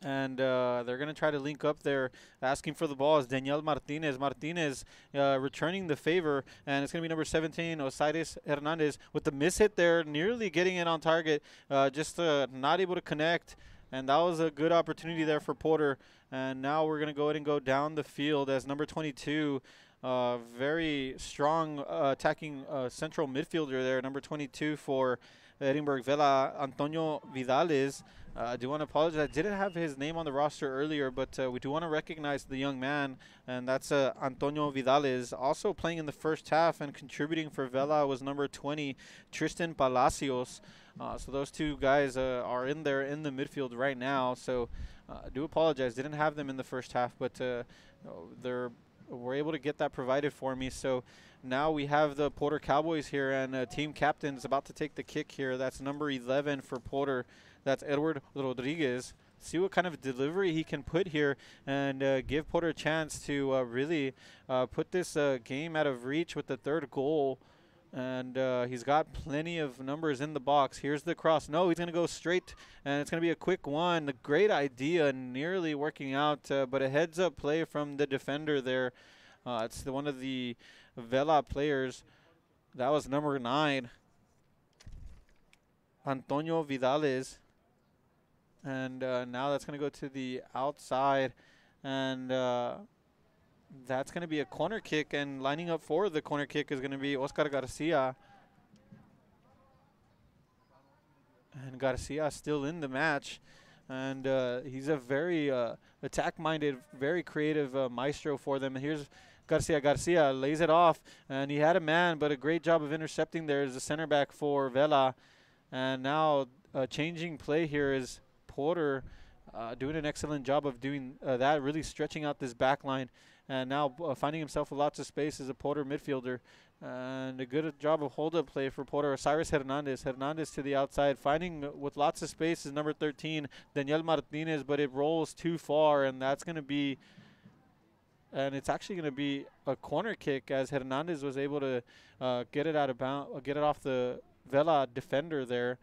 And they're going to try to link up there. Asking for the ball is Daniel Martinez. Martinez returning the favor. And it's going to be number 17, Osiris Hernandez, with the miss hit there, nearly getting it on target. Just not able to connect. And that was a good opportunity there for Porter. And now we're going to go ahead and go down the field as number 22. Very strong attacking central midfielder there, number 22 for Edinburg Vela, Antonio Vidales. I do want to apologize. I didn't have his name on the roster earlier, but we do want to recognize the young man, and that's Antonio Vidales. Also playing in the first half and contributing for Vela was number 20, Tristan Palacios. So those two guys are in there in the midfield right now. So I do apologize. Didn't have them in the first half, but we're able to get that provided for me. So now we have the Porter Cowboys here, and team captain is about to take the kick here. That's number 11 for Porter. That's Edward Rodriguez. See what kind of delivery he can put here and give Porter a chance to really put this game out of reach with the third goal. And he's got plenty of numbers in the box. Here's the cross. No, he's going to go straight, and it's going to be a quick one. A great idea, nearly working out, but a heads-up play from the defender there. It's one of the Vela players. That was number 9, Antonio Vidales. And now that's going to go to the outside, and that's going to be a corner kick, and lining up for the corner kick is going to be Oscar Garcia. And Garcia still in the match, and he's a very attack-minded, very creative maestro for them. And here's Garcia. Garcia lays it off, and he had a man, but a great job of intercepting there as the center back for Vela. And now changing play here is Porter doing an excellent job of doing that, really stretching out this back line. And now finding himself with lots of space as a Porter midfielder. And a good job of hold-up play for Porter. Cyrus Hernandez. Hernandez to the outside. Finding with lots of space is number 13, Daniel Martinez, but it rolls too far, and that's going to be, and it's actually going to be a corner kick, as Hernandez was able to get it out of bounds, get it off the Vela defender there.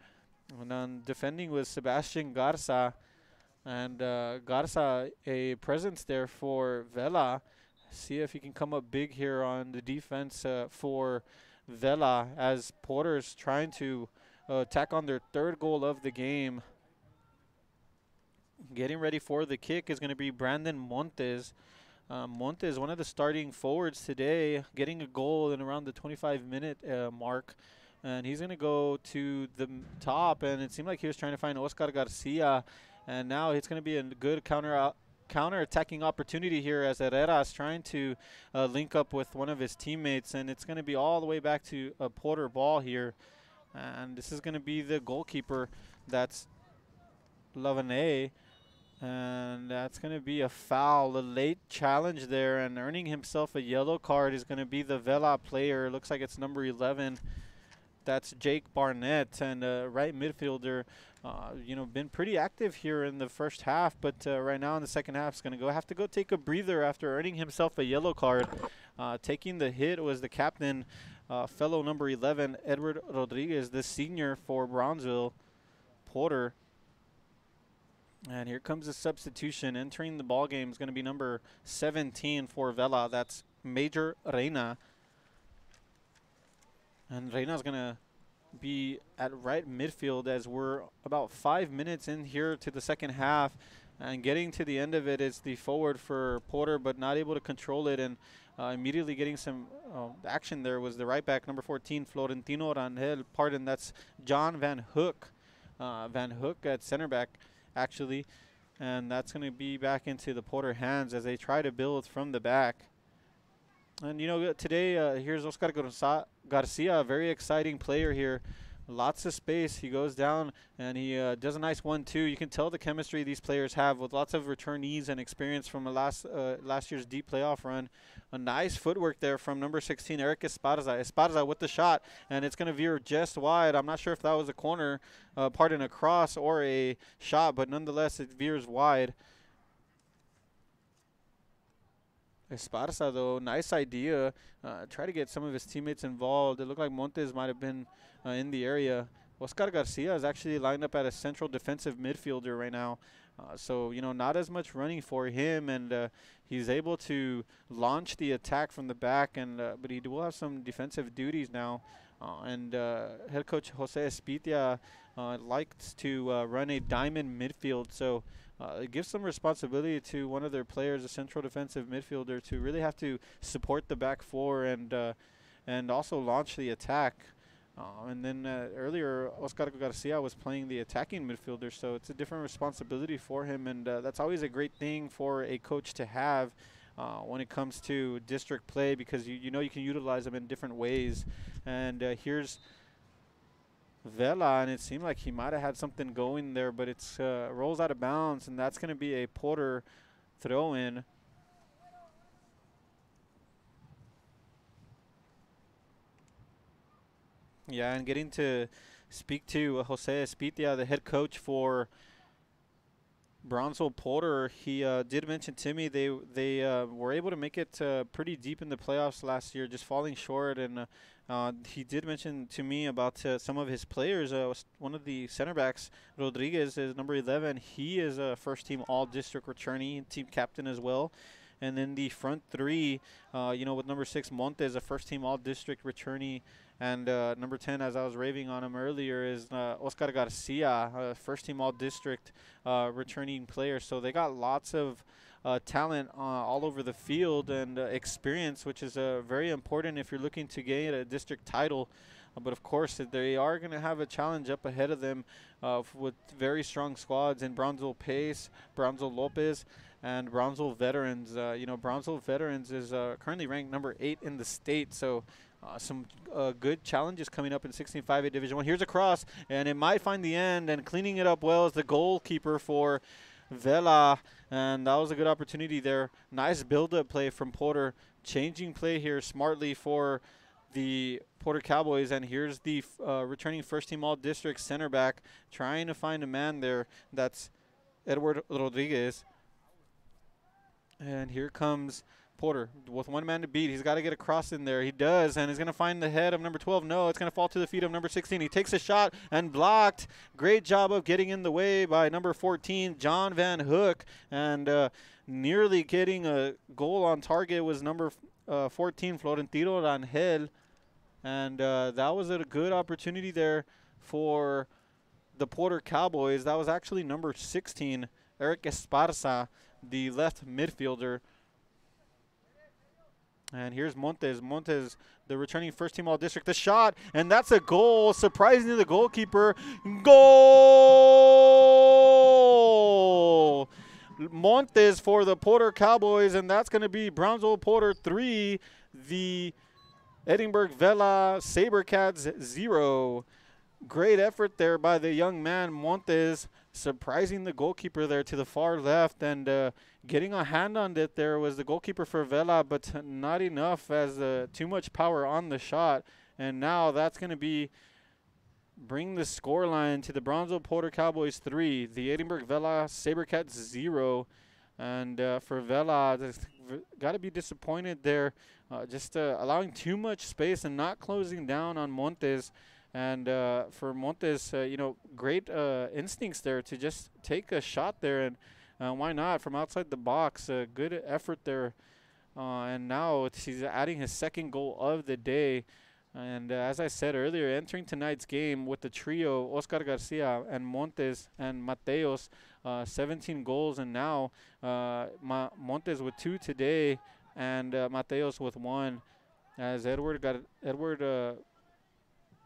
And then defending was Sebastian Garza. And Garza, a presence there for Vela. See if he can come up big here on the defense for Vela, as Porter's trying to tack on their 3rd goal of the game. Getting ready for the kick is going to be Brandon Montes. Montes, one of the starting forwards today, getting a goal in around the 25-minute mark. And he's going to go to the top, and it seemed like he was trying to find Oscar Garcia. And now it's going to be a good counter-attacking opportunity here, as Herrera is trying to link up with one of his teammates. And it's going to be all the way back to a Porter ball here. And this is going to be the goalkeeper. That's Lavane. And that's going to be a foul, a late challenge there. And earning himself a yellow card is going to be the Vela player. Looks like it's number 11. That's Jake Barnett, and right midfielder, been pretty active here in the first half, but right now in the second half is going to have to go take a breather after earning himself a yellow card. Taking the hit was the captain, fellow number 11, Edward Rodriguez, the senior for Brownsville, Porter. And here comes the substitution. Entering the ball game is going to be number 17 for Vela. That's Major Reina. And Reina's going to be at right midfield, as we're about 5 minutes in here to the second half. And getting to the end of it is the forward for Porter, but not able to control it. And immediately getting some action there was the right back, number 14, Florentino Rangel. Pardon, that's John Van Hook. Van Hook at center back, actually. And that's going to be back into the Porter hands as they try to build from the back. And, today, here's Oscar Garcia, a very exciting player here. Lots of space. He goes down, and he does a nice 1-2. You can tell the chemistry these players have with lots of returnees and experience from a last year's deep playoff run. A nice footwork there from number 16, Eric Esparza. Esparza with the shot, and it's going to veer just wide. I'm not sure if that was a corner, a cross or a shot, but nonetheless, it veers wide. Esparza, though, nice idea. Try to get some of his teammates involved. It looked like Montes might have been in the area. Oscar Garcia is actually lined up at a central defensive midfielder right now. So, not as much running for him, and he's able to launch the attack from the back, and but he will have some defensive duties now. And head coach Jose Espitia likes to run a diamond midfield, so it gives some responsibility to one of their players, a central defensive midfielder, to really have to support the back four and also launch the attack. And then earlier, Oscar Garcia was playing the attacking midfielder, so it's a different responsibility for him, and that's always a great thing for a coach to have when it comes to district play, because you can utilize them in different ways. And here's Vela, and it seemed like he might have had something going there, but it's rolls out of bounds, and that's going to be a Porter throw-in. Yeah, and getting to speak to Jose Espitia, the head coach for Brownsville Porter, he did mention to me they were able to make it pretty deep in the playoffs last year, just falling short, and He did mention to me about some of his players. One of the center backs, Rodriguez, is number 11. He is a first-team all-district returnee, team captain as well. And then the front three, with number 6, Montes, a first-team all-district returnee. And number 10, as I was raving on him earlier, is Oscar Garcia, a first-team all-district returning player. So they got lots of talent all over the field and experience, which is very important if you're looking to gain a district title. But of course, they are going to have a challenge up ahead of them with very strong squads in Brownsville Pace, Brownsville Lopez, and Brownsville Veterans. Brownsville Veterans is currently ranked number 8 in the state. So some good challenges coming up in 16-5A Division 1. Here's a cross, and it might find the end, and cleaning it up well is the goalkeeper for Vela, and that was a good opportunity there. Nice build-up play from Porter, changing play here smartly for the Porter Cowboys. And here's the returning first-team all-district center back trying to find a man there. That's Edward Rodriguez. And here comes Porter with one man to beat. He's got to get a cross in there. He does, and he's going to find the head of number 12. No, it's going to fall to the feet of number 16. He takes a shot and blocked. Great job of getting in the way by number 14, John Van Hook, and nearly getting a goal on target was number 14, Florentino Rangel. And that was a good opportunity there for the Porter Cowboys. That was actually number 16, Eric Esparza, the left midfielder. And here's Montes. Montes, the returning first-team all-district. The shot, and that's a goal. Surprisingly, the goalkeeper. Goal! Montes for the Porter Cowboys, and that's going to be Brownsville Porter 3, the Edinburg Vela Sabercats 0. Great effort there by the young man, Montes, surprising the goalkeeper there to the far left, and getting a hand on it there was the goalkeeper for Vela, but not enough, as too much power on the shot. And now that's going to bring the scoreline to the Brownsville Porter Cowboys 3, the Edinburg Vela Sabercats 0. And for Vela, got to be disappointed there, just allowing too much space and not closing down on Montes. And for Montes, great instincts there to just take a shot there, and why not from outside the box? Good effort there, and now he's adding his second goal of the day. And as I said earlier, entering tonight's game with the trio, Oscar Garcia and Montes and Mateos, 17 goals, and now Montes with 2 today, and Mateos with 1, as Edward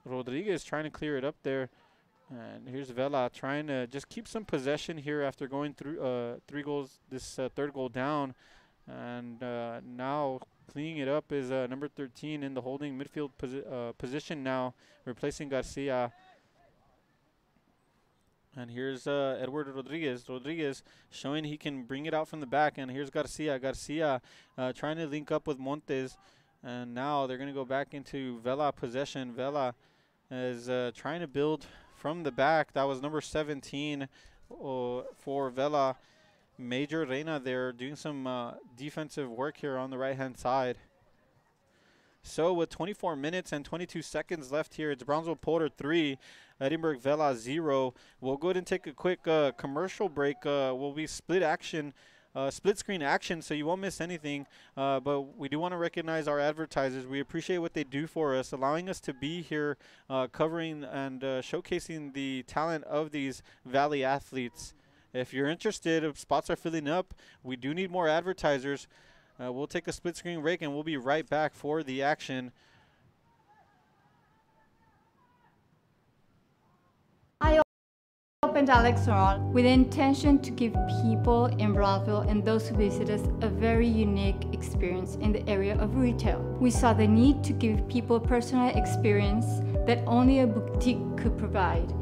Rodriguez trying to clear it up there. And here's Vela trying to just keep some possession here after going through 3 goals, this third goal down. And now cleaning it up is number 13 in the holding midfield position now, replacing Garcia. And here's Edward Rodriguez. Rodriguez showing he can bring it out from the back. And here's Garcia. Garcia trying to link up with Montes. And now they're going to go back into Vela possession. Vela is trying to build from the back. That was number 17 for Vela. Major Reina there doing some defensive work here on the right-hand side. So with 24 minutes and 22 seconds left here, it's Brownsville Porter 3, Edinburg Vela 0. We'll go ahead and take a quick commercial break. We'll be split screen action, so you won't miss anything. But we do want to recognize our advertisers. We appreciate what they do for us, allowing us to be here covering and showcasing the talent of these Valley athletes. If you're interested, if spots are filling up, we do need more advertisers. We'll take a split screen break, and we'll be right back for the action. I opened Alex Ron with the intention to give people in Brownsville and those who visit us a very unique experience in the area of retail. We saw the need to give people personal experience that only a boutique could provide.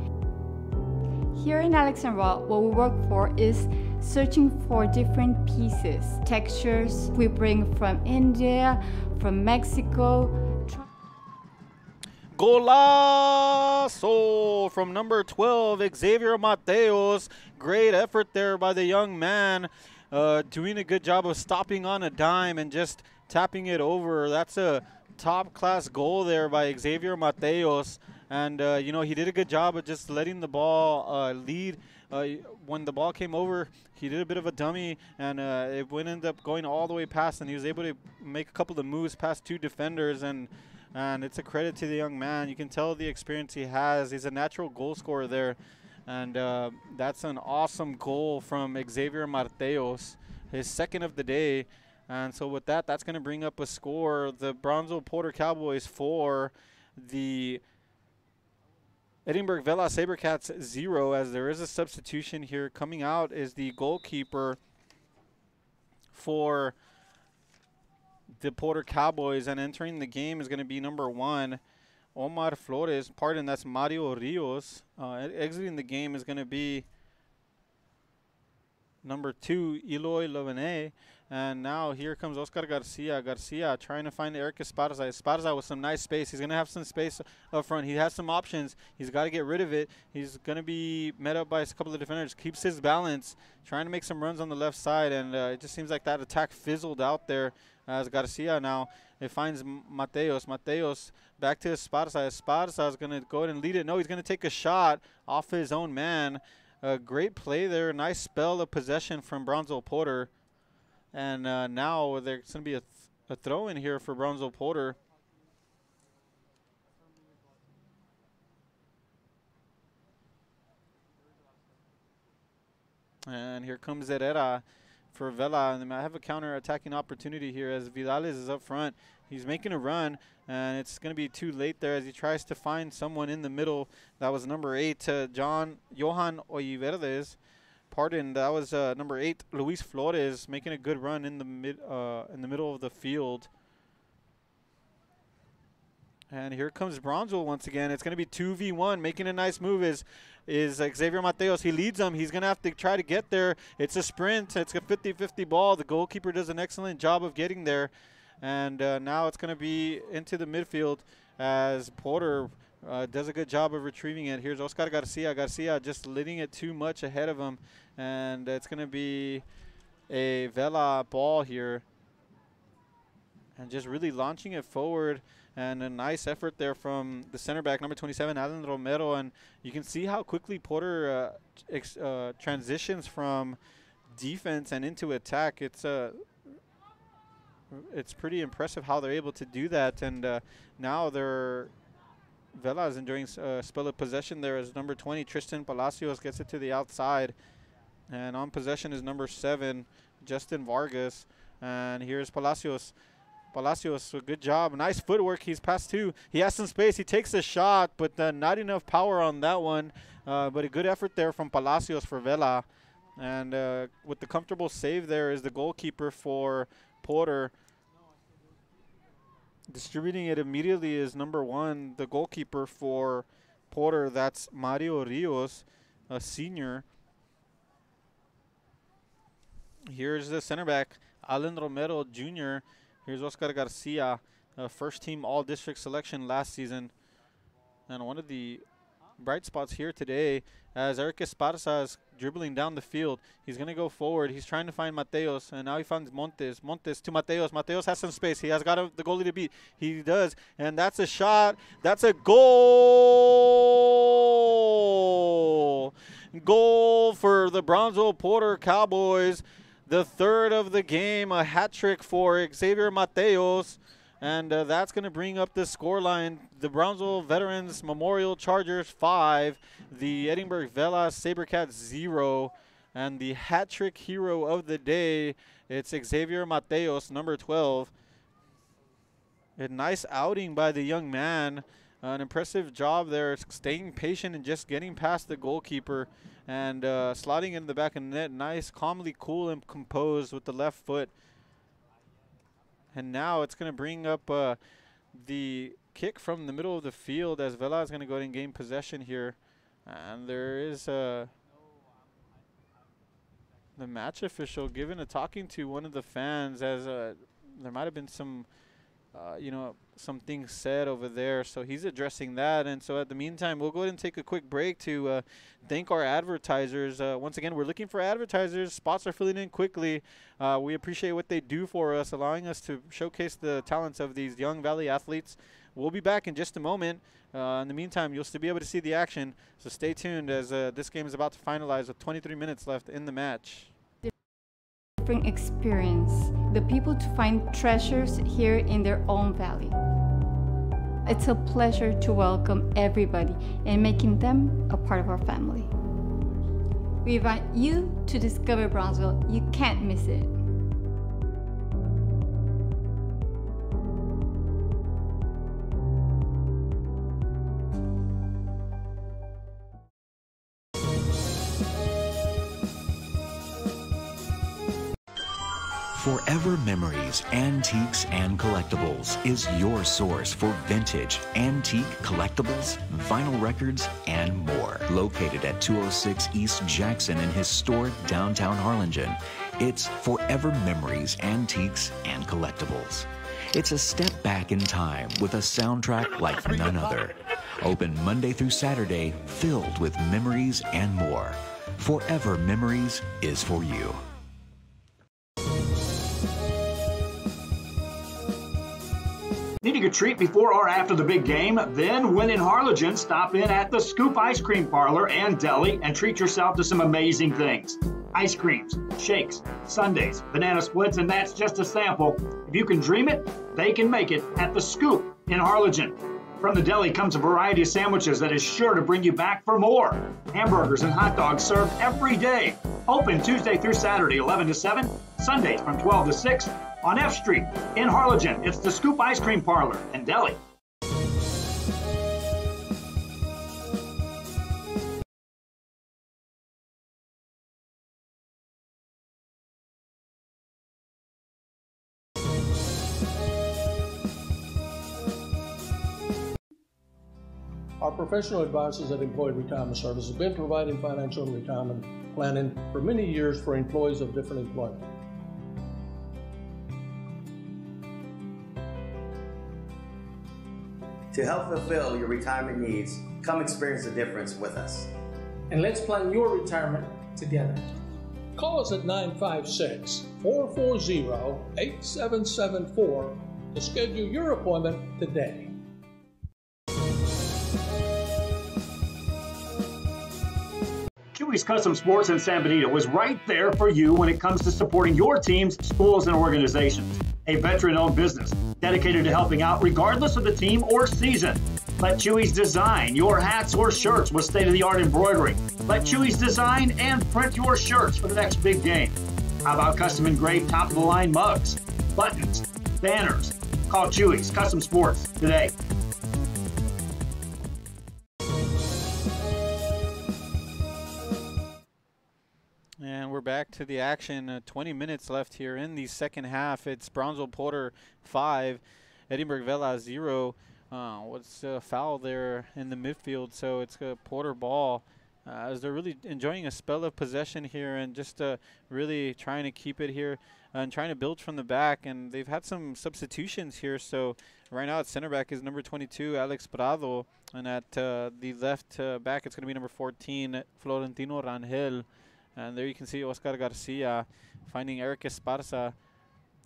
Here in Alex & Raw, what we work for is searching for different pieces, textures we bring from India, from Mexico. Golazo from number 12, Xavier Mateos. Great effort there by the young man, doing a good job of stopping on a dime and just tapping it over. That's a top-class goal there by Xavier Mateos. And, you know, he did a good job of just letting the ball lead. When the ball came over, he did a bit of a dummy, and it ended up going all the way past, and he was able to make a couple of moves past 2 defenders, and it's a credit to the young man. You can tell the experience he has. He's a natural goal scorer there, and that's an awesome goal from Xavier Mateos, his second of the day. And so with that, that's going to bring up a score. The Brownsville Porter Cowboys 4, the Edinburg Vela Sabercats 0, as there is a substitution here. Coming out is the goalkeeper for the Porter Cowboys, and entering the game is going to be number 1, Omar Flores. Pardon, that's Mario Rios. Exiting the game is going to be number 2, Eloy Lovene. And now here comes Oscar Garcia. Garcia trying to find Eric Esparza. Esparza with some nice space. He's going to have some space up front. He has some options. He's got to get rid of it. He's going to be met up by a couple of defenders. Keeps his balance, trying to make some runs on the left side. And it just seems like that attack fizzled out there as Garcia now. It finds Mateos. Mateos back to Esparza. Esparza is going to go ahead and lead it. No, he's going to take a shot off his own man. A great play there. Nice spell of possession from Brownsville Porter. And now there's going to be a throw in here for Brownsville Porter. And here comes Herrera for Vela. And I have a counter-attacking opportunity here as Vidales is up front. He's making a run, and it's going to be too late there as he tries to find someone in the middle. That was number 8, Johan Oiverdes. Pardon, that was number 8, Luis Flores, making a good run in the middle of the field. And here comes Brownsville once again. It's going to be 2v1. Making a nice move is Xavier Mateos. He leads them. He's going to have to try to get there. It's a sprint. It's a 50-50 ball. The goalkeeper does an excellent job of getting there. And now it's going to be into the midfield as Porter does a good job of retrieving it. Here's Oscar Garcia. Garcia just letting it too much ahead of him. And it's going to be a Vela ball here. And just really launching it forward. And a nice effort there from the center back, number 27, Alan Romero. And you can see how quickly Porter transitions from defense and into attack. It's pretty impressive how they're able to do that. And now Vela is enjoying a spell of possession there as number 20, Tristan Palacios, gets it to the outside. And on possession is number 7, Justin Vargas. And here's Palacios. Palacios, a good job. Nice footwork. He's past 2. He has some space. He takes a shot, but not enough power on that one. But a good effort there from Palacios for Vela. And with the comfortable save there is the goalkeeper for Porter. Distributing it immediately is number 1, the goalkeeper for Porter. That's Mario Rios, a senior. Here's the center back, Alan Romero Jr. Here's Oscar Garcia, first team all-district selection last season. And one of the bright spots here today as Eric Esparza is dribbling down the field. He's going to go forward. He's trying to find Mateos, and now he finds Montes. Montes to Mateos. Mateos has some space. He has got the goalie to beat. He does, and that's a shot. That's a goal. Goal for the Brownsville Porter Cowboys. The third of the game, a hat trick for Xavier Mateos. And that's going to bring up the scoreline. The Brownsville Veterans Memorial Chargers 5, the Edinburg Vela Sabercats 0. And the hat trick hero of the day, it's Xavier Mateos, number 12. A nice outing by the young man. An impressive job there, staying patient and just getting past the goalkeeper and sliding in the back of the net. Nice, calmly cool and composed with the left foot. And now it's going to bring up the kick from the middle of the field as Vela is going to go ahead and gain possession here. And there is the match official giving a talking to one of the fans as there might have been some you know, some things said over there. So he's addressing that. And so at the meantime, we'll go ahead and take a quick break to thank our advertisers. Once again, we're looking for advertisers. Spots are filling in quickly. We appreciate what they do for us, allowing us to showcase the talents of these young Valley athletes. We'll be back in just a moment. In the meantime, you'll still be able to see the action. So stay tuned as this game is about to finalize with 23 minutes left in the match. Different experience, the people to find treasures here in their own valley. It's a pleasure to welcome everybody and making them a part of our family. We invite you to discover Brownsville. You can't miss it. Forever Memories, Antiques, and Collectibles is your source for vintage, antique collectibles, vinyl records, and more. Located at 206 East Jackson in historic downtown Harlingen, it's Forever Memories, Antiques, and Collectibles. It's a step back in time with a soundtrack like none other. Open Monday through Saturday, filled with memories and more. Forever Memories is for you. Needing a treat before or after the big game? Then, when in Harlingen, stop in at the Scoop Ice Cream Parlor and Deli and treat yourself to some amazing things. Ice creams, shakes, sundaes, banana splits, and that's just a sample. If you can dream it, they can make it at the Scoop in Harlingen. From the deli comes a variety of sandwiches that is sure to bring you back for more. Hamburgers and hot dogs served every day. Open Tuesday through Saturday, 11 to 7, Sundays from 12 to 6. On F Street in Harlingen, it's the Scoop Ice Cream Parlor and Deli. Our professional advisors at Employee Retirement Service have been providing financial and retirement planning for many years for employees of different employment. To help fulfill your retirement needs, come experience the difference with us. And let's plan your retirement together. Call us at 956-440-8774 to schedule your appointment today. Chewy's Custom Sports in San Benito is right there for you when it comes to supporting your teams, schools, and organizations. A veteran-owned business dedicated to helping out regardless of the team or season. Let Chewy's design your hats or shirts with state-of-the-art embroidery. Let Chewy's design and print your shirts for the next big game. How about custom engraved top-of-the-line mugs, buttons, banners? Call Chewy's Custom Sports today. And we're back to the action. 20 minutes left here in the second half. It's Brownsville Porter 5, Edinburg Vela 0. What's a foul there in the midfield? So it's a Porter ball as they're really enjoying a spell of possession here and just really trying to keep it here and trying to build from the back. And they've had some substitutions here. So right now at center back is number 22, Alex Prado. And at the left back, it's going to be number 14, Florentino Rangel. And there you can see Oscar Garcia finding Eric Esparza.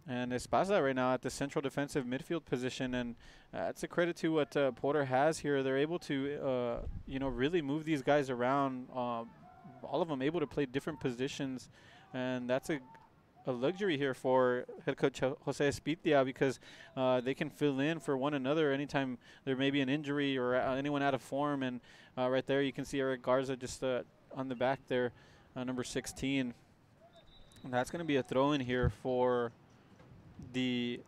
And Esparza right now at the central defensive midfield position. And it's a credit to what Porter has here. They're able to, really move these guys around. All of them able to play different positions. And that's a luxury here for head coach Jose Espitia because they can fill in for one another anytime there may be an injury or anyone out of form. And right there you can see Eric Garza just on the back there. Number 16. And that's going to be a throw-in here for the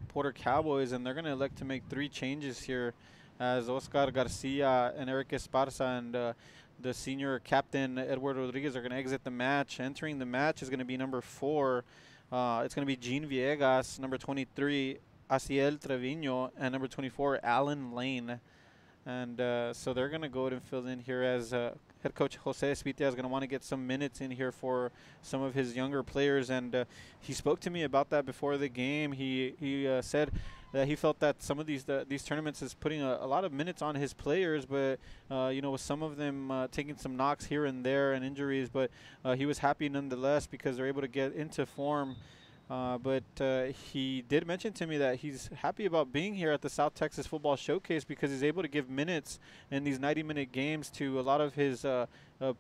Porter Cowboys, and they're going to elect to make 3 changes here as Oscar Garcia and Eric Esparza and the senior captain Edward Rodriguez are going to exit the match. Entering the match is going to be number 4. It's going to be Gene Villegas, number 23, Asiel Trevino, and number 24, Alan Lane. And so they're going to go ahead and fill in here as head coach Jose Espitia is going to want to get some minutes in here for some of his younger players, and he spoke to me about that before the game. He said that he felt that some of these tournaments is putting a lot of minutes on his players, but with some of them taking some knocks here and there and injuries, but he was happy nonetheless because they're able to get into form. But he did mention to me that he's happy about being here at the South Texas Football Showcase because he's able to give minutes in these 90-minute games to a lot of his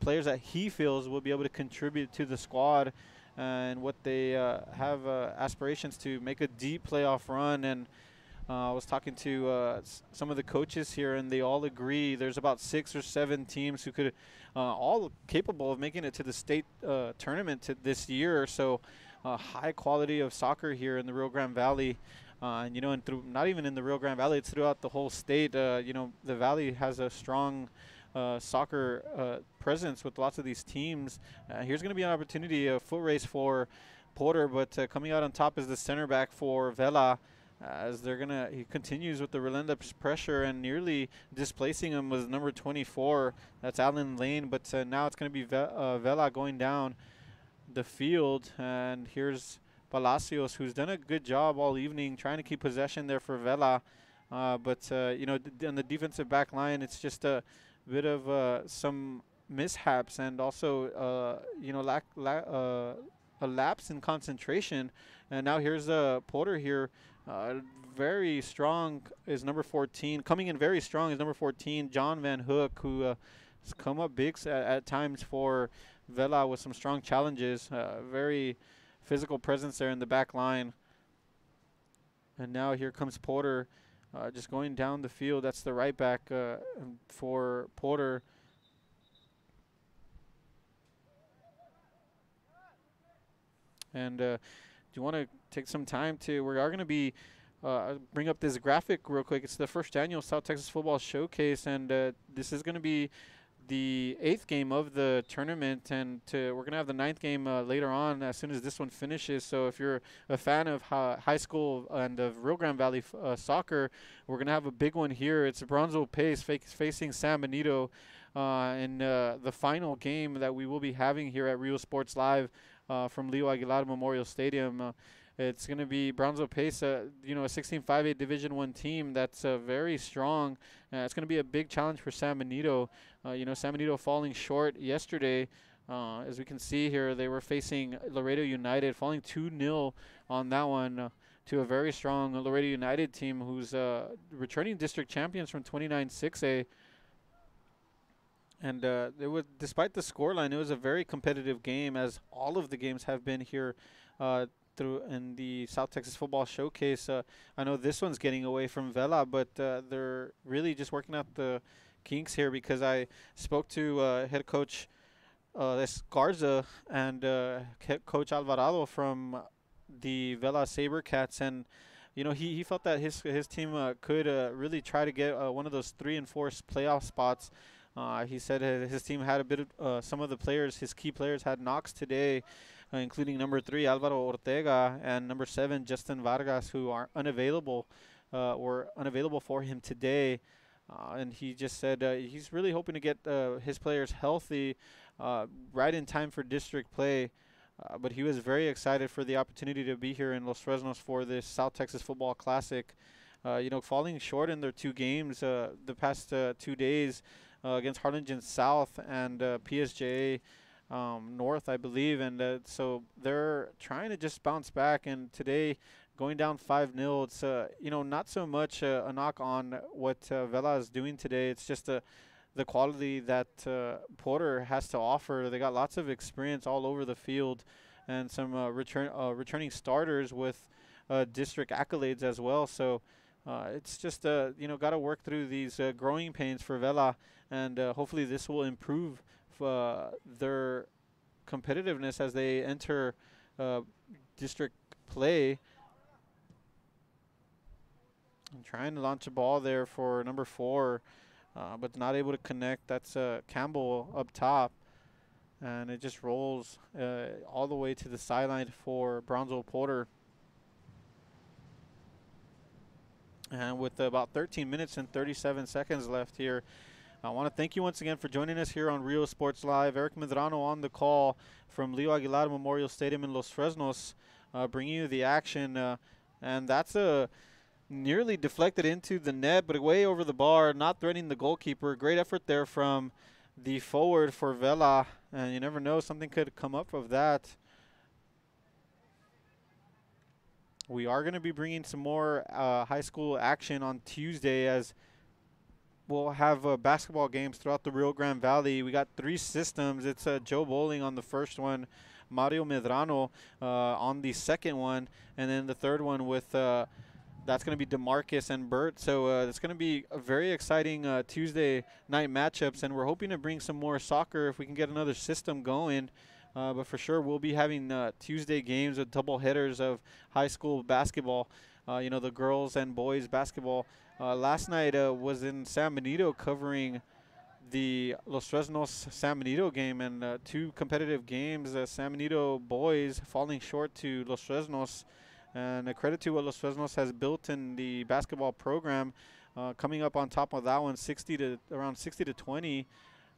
players that he feels will be able to contribute to the squad and what they have aspirations to make a deep playoff run. And I was talking to some of the coaches here, and they all agree there's about 6 or 7 teams who could all capable of making it to the state tournament this year. So high quality of soccer here in the Rio Grande Valley, and not even in the Rio Grande Valley, it's throughout the whole state. The Valley has a strong soccer presence with lots of these teams. Here's going to be an opportunity, a foot race for Porter, but coming out on top is the center back for Vela, as he continues with the relentless pressure and nearly displacing him with number 24. That's Alan Lane, but now it's going to be Vela going down the field, and here's Palacios, who's done a good job all evening trying to keep possession there for Vela, but on the defensive back line, it's just a bit of some mishaps and also a lapse in concentration. And now here's Porter here, very strong is number 14, coming in very strong is number 14 John Van Hook, who has come up big at times for Vela with some strong challenges, very physical presence there in the back line. And now here comes Porter, just going down the field. That's the right back for Porter. And do you want to take some time to, we are going to be bring up this graphic real quick. It's the first annual South Texas Football Showcase, and this is going to be the 8th game of the tournament, and we're going to have the 9th game later on as soon as this one finishes. So if you're a fan of high school and of Rio Grande Valley soccer, we're going to have a big one here. It's Brownsville Pace facing San Benito in the final game that we will be having here at Rio Sports Live from Leo Aguilar Memorial Stadium. It's going to be Brownsville Pace, a 16-5A Division I team that's very strong. It's going to be a big challenge for San Benito. San Benito falling short yesterday. As we can see here, they were facing Laredo United, falling 2-0 on that one to a very strong Laredo United team who's returning district champions from 29-6A. And despite the scoreline, it was a very competitive game, as all of the games have been here through in the South Texas Football Showcase. I know this one's getting away from Vela, but they're really just working out the kinks here, because I spoke to head coach Garza and head coach Alvarado from the Vela Sabercats, and he felt that his team could really try to get one of those 3 and 4 playoff spots. He said his team had a bit of some of the players, his key players, had knocks today, including number 3 Alvaro Ortega and number 7 Justin Vargas, who are unavailable, were unavailable for him today. And he just said he's really hoping to get his players healthy right in time for district play. But he was very excited for the opportunity to be here in Los Fresnos for this South Texas Football Classic. Falling short in their 2 games the past 2 days against Harlingen South and PSJA North, I believe. And so they're trying to just bounce back. And today, going down 5-0, it's not so much a knock on what Vela is doing today. It's just the quality that Porter has to offer. They got lots of experience all over the field, and some returning starters with district accolades as well. So it's just got to work through these growing pains for Vela, and hopefully this will improve their competitiveness as they enter district play. I'm trying to launch a ball there for number 4, but not able to connect. That's Campbell up top, and it just rolls all the way to the sideline for Brownsville Porter. And with about 13 minutes and 37 seconds left here, I want to thank you once again for joining us here on Rio Sports Live. Eric Medrano on the call from Leo Aguilar Memorial Stadium in Los Fresnos, bringing you the action. And that's nearly deflected into the net, but way over the bar, not threatening the goalkeeper. Great effort there from the forward for Vela, and you never know, something could come up of that. We are going to be bringing some more high school action on Tuesday, as we'll have basketball games throughout the Rio Grande Valley. We got 3 systems. It's Joe Bowling on the first one, Mario Medrano on the second one, and then the third one with that's going to be DeMarcus and Bert. So it's going to be a very exciting Tuesday night matchups, and we're hoping to bring some more soccer if we can get another system going. But for sure, we'll be having Tuesday games with double headers of high school basketball, you know, the girls and boys basketball. Last night was in San Benito covering the Los Fresnos San Benito game, and 2 competitive games. San Benito boys falling short to Los Fresnos, and a credit to what Los Fresnos has built in the basketball program, coming up on top of that one, around 60 to 20.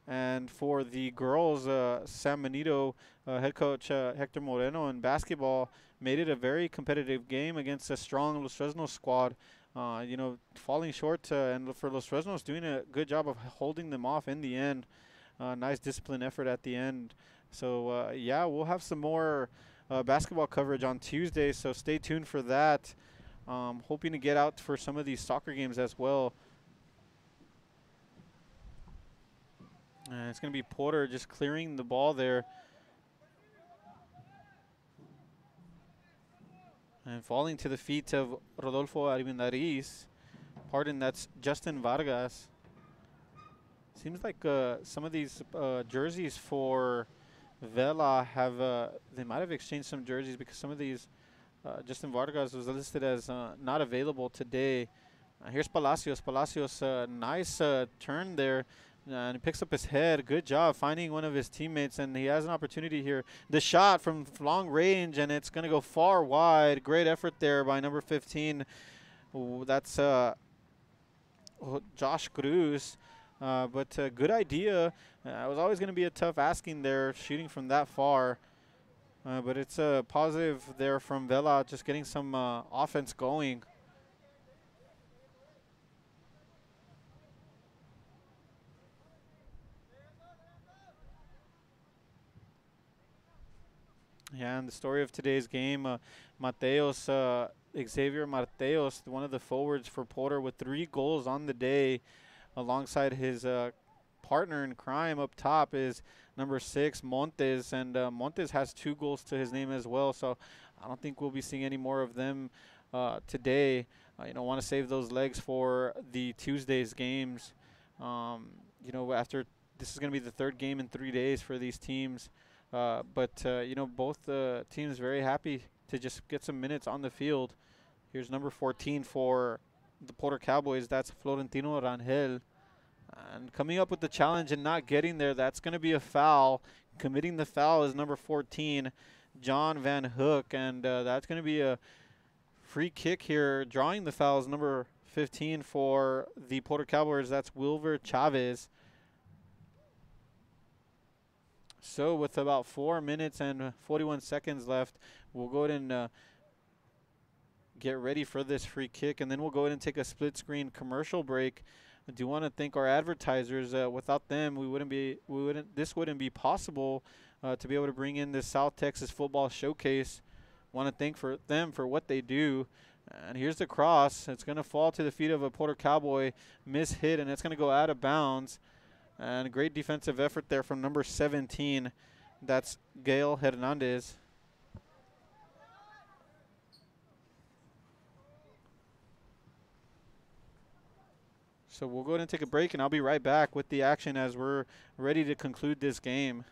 And for the girls, San Benito head coach Hector Moreno in basketball made it a very competitive game against a strong Los Fresnos squad. You know, falling short, and for Los Fresnos doing a good job of holding them off in the end. Nice discipline effort at the end. So, yeah, we'll have some more basketball coverage on Tuesday, so stay tuned for that. Hoping to get out for some of these soccer games as well. It's going to be Porter just clearing the ball there. And falling to the feet of Rodolfo Armendariz. Pardon, that's Justin Vargas. Seems like some of these jerseys for Vela have, they might have exchanged some jerseys, because some of these, Justin Vargas was listed as not available today. Here's Palacios. Palacios, nice turn there. And he picks up his head. Good job finding one of his teammates, and he has an opportunity here. The shot from long range, and it's going to go far wide. Great effort there by number 15. Ooh, that's Josh Cruz. But good idea. It was always going to be a tough asking there, shooting from that far. But it's a positive there from Vela, just getting some offense going. Yeah, and the story of today's game, Mateos, Xavier Mateos, one of the forwards for Porter, with 3 goals on the day, alongside his partner in crime up top is number 6, Montes, and Montes has 2 goals to his name as well, so I don't think we'll be seeing any more of them today. You know, want to save those legs for the Tuesday's games. You know, after this is going to be the 3rd game in 3 days for these teams. But you know, both teams very happy to just get some minutes on the field. Here's number 14 for the Porter Cowboys. That's Florentino Rangel. And coming up with the challenge and not getting there, that's going to be a foul. Committing the foul is number 14, John Van Hook. And that's going to be a free kick here. Drawing the foul is number 15 for the Porter Cowboys. That's Wilver Chavez. So with about 4 minutes and 41 seconds left, we'll go ahead and get ready for this free kick, and then we'll go ahead and take a split screen commercial break. I do want to thank our advertisers. Without them, this wouldn't be possible to be able to bring in this South Texas football showcase. Want to thank them for what they do. And here's the cross. It's going to fall to the feet of a Porter Cowboy, miss hit, and it's going to go out of bounds. And a great defensive effort there from number 17. That's Gail Hernandez. So we'll go ahead and take a break, and I'll be right back with the action as we're ready to conclude this game.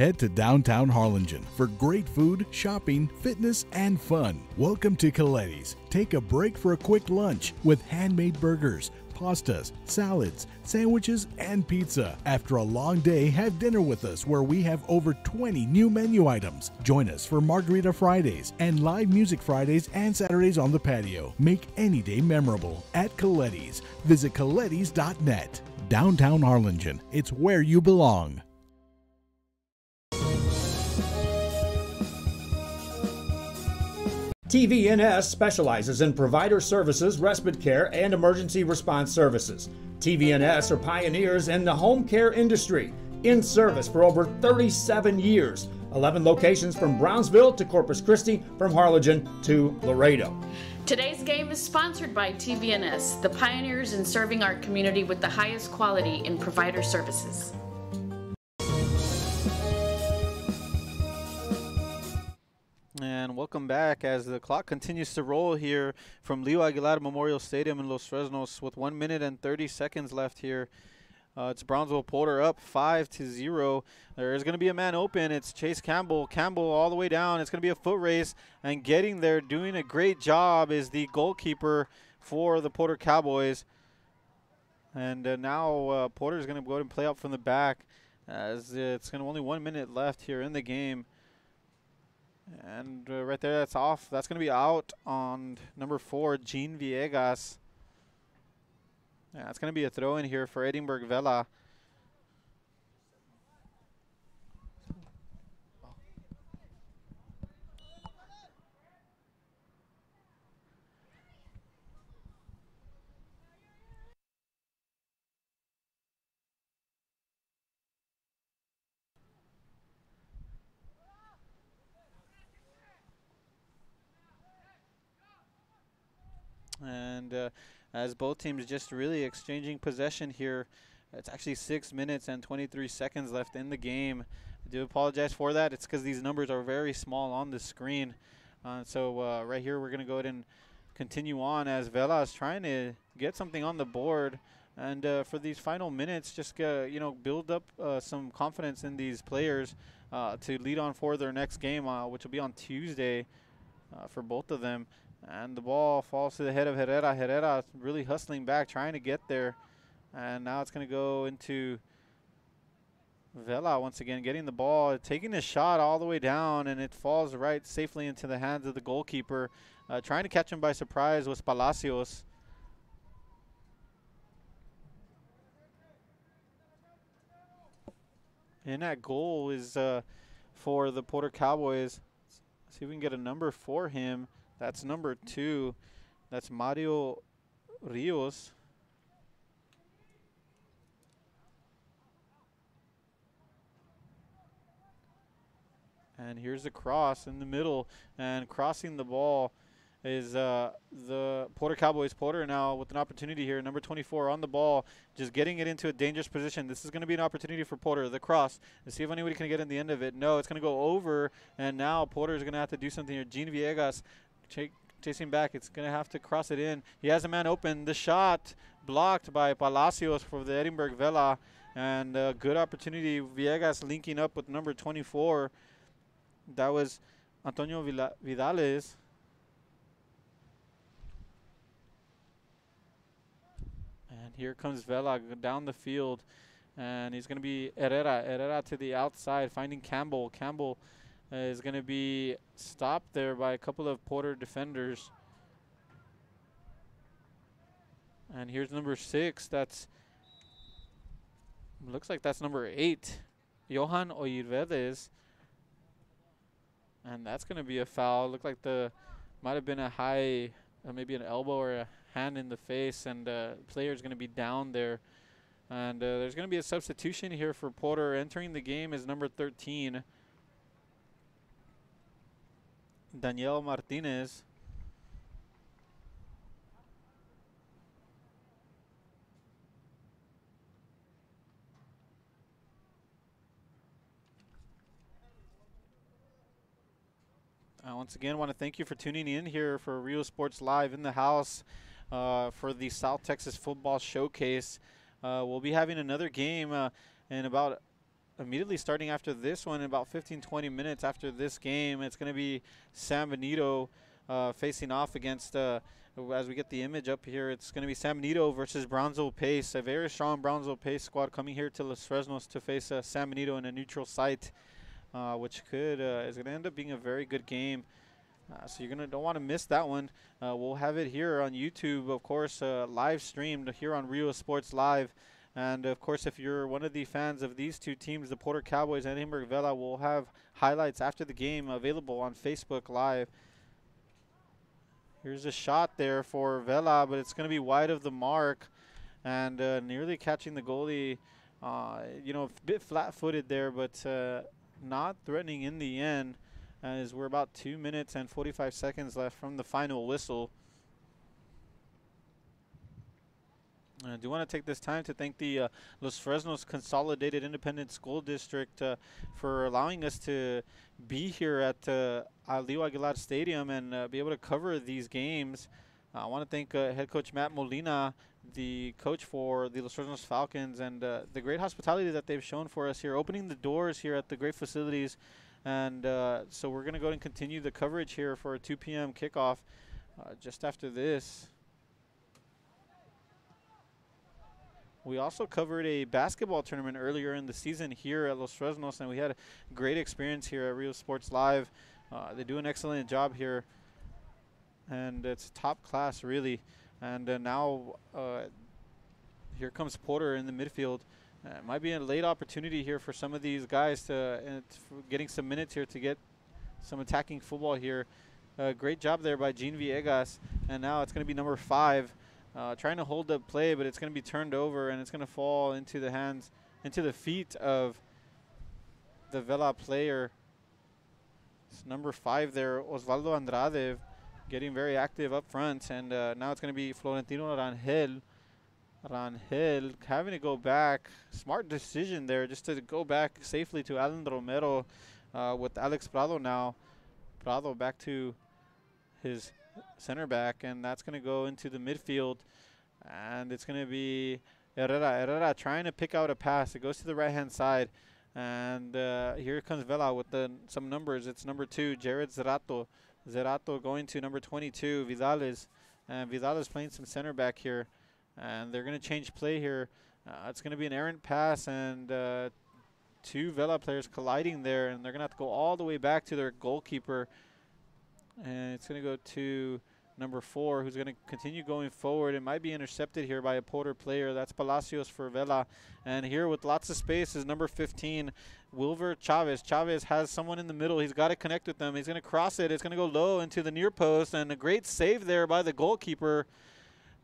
Head to downtown Harlingen for great food, shopping, fitness, and fun. Welcome to Coletti's. Take a break for a quick lunch with handmade burgers, pastas, salads, sandwiches, and pizza. After a long day, have dinner with us where we have over 20 new menu items. Join us for Margarita Fridays and live music Fridays and Saturdays on the patio. Make any day memorable at Coletti's. Visit colettis.net. Downtown Harlingen. It's where you belong. TVNS specializes in provider services, respite care, and emergency response services. TVNS are pioneers in the home care industry, in service for over 37 years. 11 locations from Brownsville to Corpus Christi, from Harlingen to Laredo. Today's game is sponsored by TVNS, the pioneers in serving our community with the highest quality in provider services. And welcome back as the clock continues to roll here from Leo Aguilar Memorial Stadium in Los Fresnos with 1 minute and 30 seconds left here. It's Brownsville Porter up 5-0. There is going to be a man open. It's Chase Campbell. Campbell all the way down. It's going to be a foot race, and getting there, doing a great job, is the goalkeeper for the Porter Cowboys. And now Porter is going to go ahead and play out from the back as it's going to only 1 minute left here in the game. And right there, that's off. That's going to be out on number 4, Gene Villegas. Yeah, it's going to be a throw in here for Edinburg Vela. And as both teams just really exchanging possession here, it's actually 6 minutes and 23 seconds left in the game. I do apologize for that. It's because these numbers are very small on the screen. So right here we're going to go ahead and continue on as Vela is trying to get something on the board. And for these final minutes, just build up some confidence in these players to lead on for their next game, which will be on Tuesday for both of them. And the ball falls to the head of Herrera. Herrera really hustling back, trying to get there. And now it's going to go into Vela once again, getting the ball, taking the shot all the way down, and it falls right safely into the hands of the goalkeeper. Trying to catch him by surprise was Palacios. And that goal is for the Porter Cowboys. Let's see if we can get a number for him. That's number 2. That's Mario Rios. And here's the cross in the middle. And crossing the ball is the Porter Cowboys. Porter now with an opportunity here. Number 24 on the ball, just getting it into a dangerous position. This is going to be an opportunity for Porter. The cross. Let's see if anybody can get in the end of it. No, it's going to go over. And now Porter is going to have to do something here. Gene Villegas chasing back. It's going to have to cross it in. He has a man open. The shot blocked by Palacios for the Edinburg Vela. And a good opportunity. Villegas linking up with number 24. That was Antonio Vidales. And here comes Vela down the field. And he's going to be Herrera. Herrera to the outside, finding Campbell. Campbell is going to be stopped there by a couple of Porter defenders. And here's number 6. That's looks like that's number 8, Johan Oyirvedes. And that's going to be a foul. Looked like might have been a high, maybe an elbow or a hand in the face, and the player's going to be down there. And there's going to be a substitution here for Porter. Entering the game is number 13. Daniel Martinez. Once again, want to thank you for tuning in here for Rio Sports Live in the house for the South Texas Football Showcase. We'll be having another game in about immediately starting after this one, in about 15-20 minutes after this game, it's going to be San Benito facing off against, as we get the image up here, it's going to be San Benito versus Brownsville Pace, a very strong Brownsville Pace squad coming here to Los Fresnos to face San Benito in a neutral site, which is going to end up being a very good game. So you're don't want to miss that one. We'll have it here on YouTube, of course, live streamed here on Rio Sports Live. And, of course, if you're one of the fans of these two teams, the Porter Cowboys and Edinburg Vela, will have highlights after the game available on Facebook Live. Here's a shot there for Vela, but it's going to be wide of the mark and nearly catching the goalie. You know, a bit flat-footed there, but not threatening in the end, as we're about 2 minutes and 45 seconds left from the final whistle. I do want to take this time to thank the Los Fresnos Consolidated Independent School District for allowing us to be here at Leo Aguilar Stadium and be able to cover these games. I want to thank head coach Matt Molina, the coach for the Los Fresnos Falcons, and the great hospitality that they've shown for us here, opening the doors here at the great facilities. And so we're going to go and continue the coverage here for a 2 p.m. kickoff just after this. We also covered a basketball tournament earlier in the season here at Los Fresnos, and we had a great experience here at Rio Sports Live. They do an excellent job here, and it's top class, really. And now here comes Porter in the midfield. It might be a late opportunity here for some of these guys to getting some minutes here to get some attacking football here. Great job there by Gene Villegas, and now it's going to be number 5. Trying to hold up play, but it's going to be turned over, and it's going to fall into the feet of the Vela player. It's number 5 there, Osvaldo Andrade, getting very active up front, and now it's going to be Florentino Rangel having to go back. Smart decision there, just to go back safely to Alan Romero with Alex Prado now. Prado back to his center back, and that's going to go into the midfield, and it's going to be Herrera trying to pick out a pass. It goes to the right hand side, and here comes Vela with some numbers. It's number 2, Jared Zerato going to number 22, Vidales, and Vidales playing some center back here, and they're going to change play here. It's going to be an errant pass, and 2 Vela players colliding there, and they're going to have to go all the way back to their goalkeeper. And it's going to go to number 4, who's going to continue going forward. It might be intercepted here by a Porter player. That's Palacios for Vela. And here with lots of space is number 15, Wilver Chavez. Chavez has someone in the middle. He's got to connect with them. He's going to cross it. It's going to go low into the near post. And a great save there by the goalkeeper.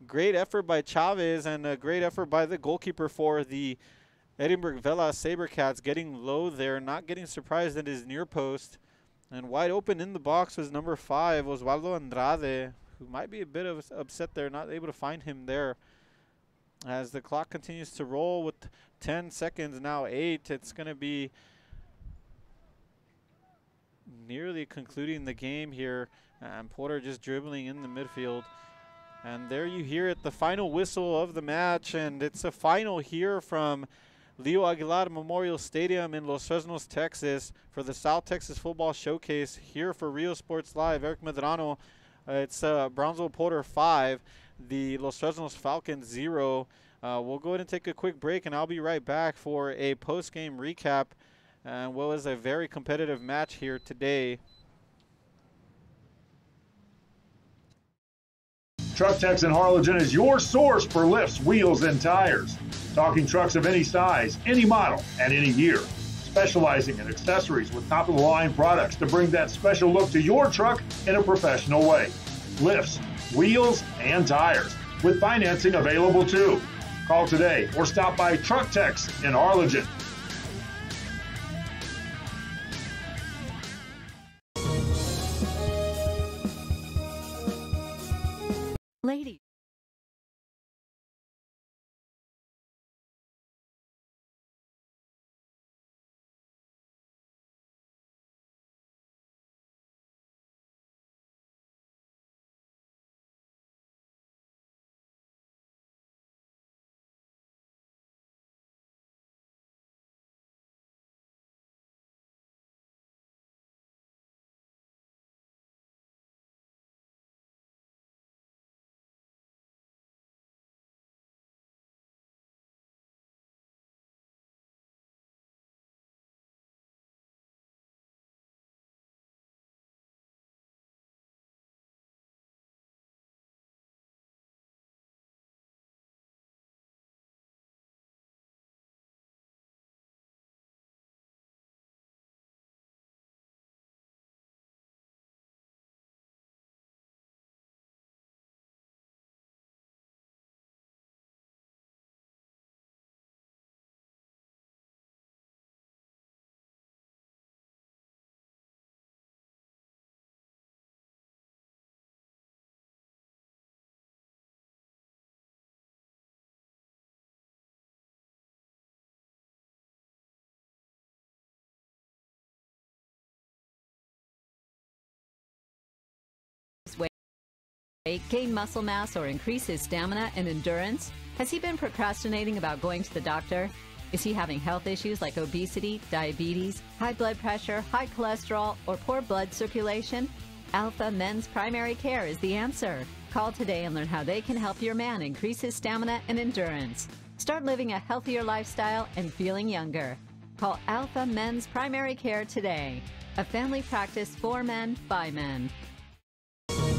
Great effort by Chavez, and a great effort by the goalkeeper for the Edinburg Vela Sabercats, getting low there, not getting surprised at his near post. And wide open in the box was number 5, Osvaldo Andrade, who might be a bit of upset there, not able to find him there. As the clock continues to roll with 10 seconds, now 8, it's going to be nearly concluding the game here. And Porter just dribbling in the midfield. And there you hear it, the final whistle of the match, and it's a final here from Leo Aguilar Memorial Stadium in Los Fresnos, Texas, for the South Texas Football Showcase here for Rio Sports Live. Eric Medrano, it's Brownsville Porter 5, the Los Fresnos Falcons 0. We'll go ahead and take a quick break, and I'll be right back for a post-game recap and what was a very competitive match here today. Truck Techs in Harlingen is your source for lifts, wheels, and tires. Talking trucks of any size, any model, and any year. Specializing in accessories with top-of-the-line products to bring that special look to your truck in a professional way. Lifts, wheels, and tires, with financing available too. Call today or stop by Truck Techs in Harlingen. Ladies. weight, gain muscle mass, or increase his stamina and endurance? Has he been procrastinating about going to the doctor? Is he having health issues like obesity, diabetes, high blood pressure, high cholesterol, or poor blood circulation? Alpha Men's Primary Care is the answer. Call today and learn how they can help your man increase his stamina and endurance. Start living a healthier lifestyle and feeling younger. Call Alpha Men's Primary Care today. A family practice for men, by men.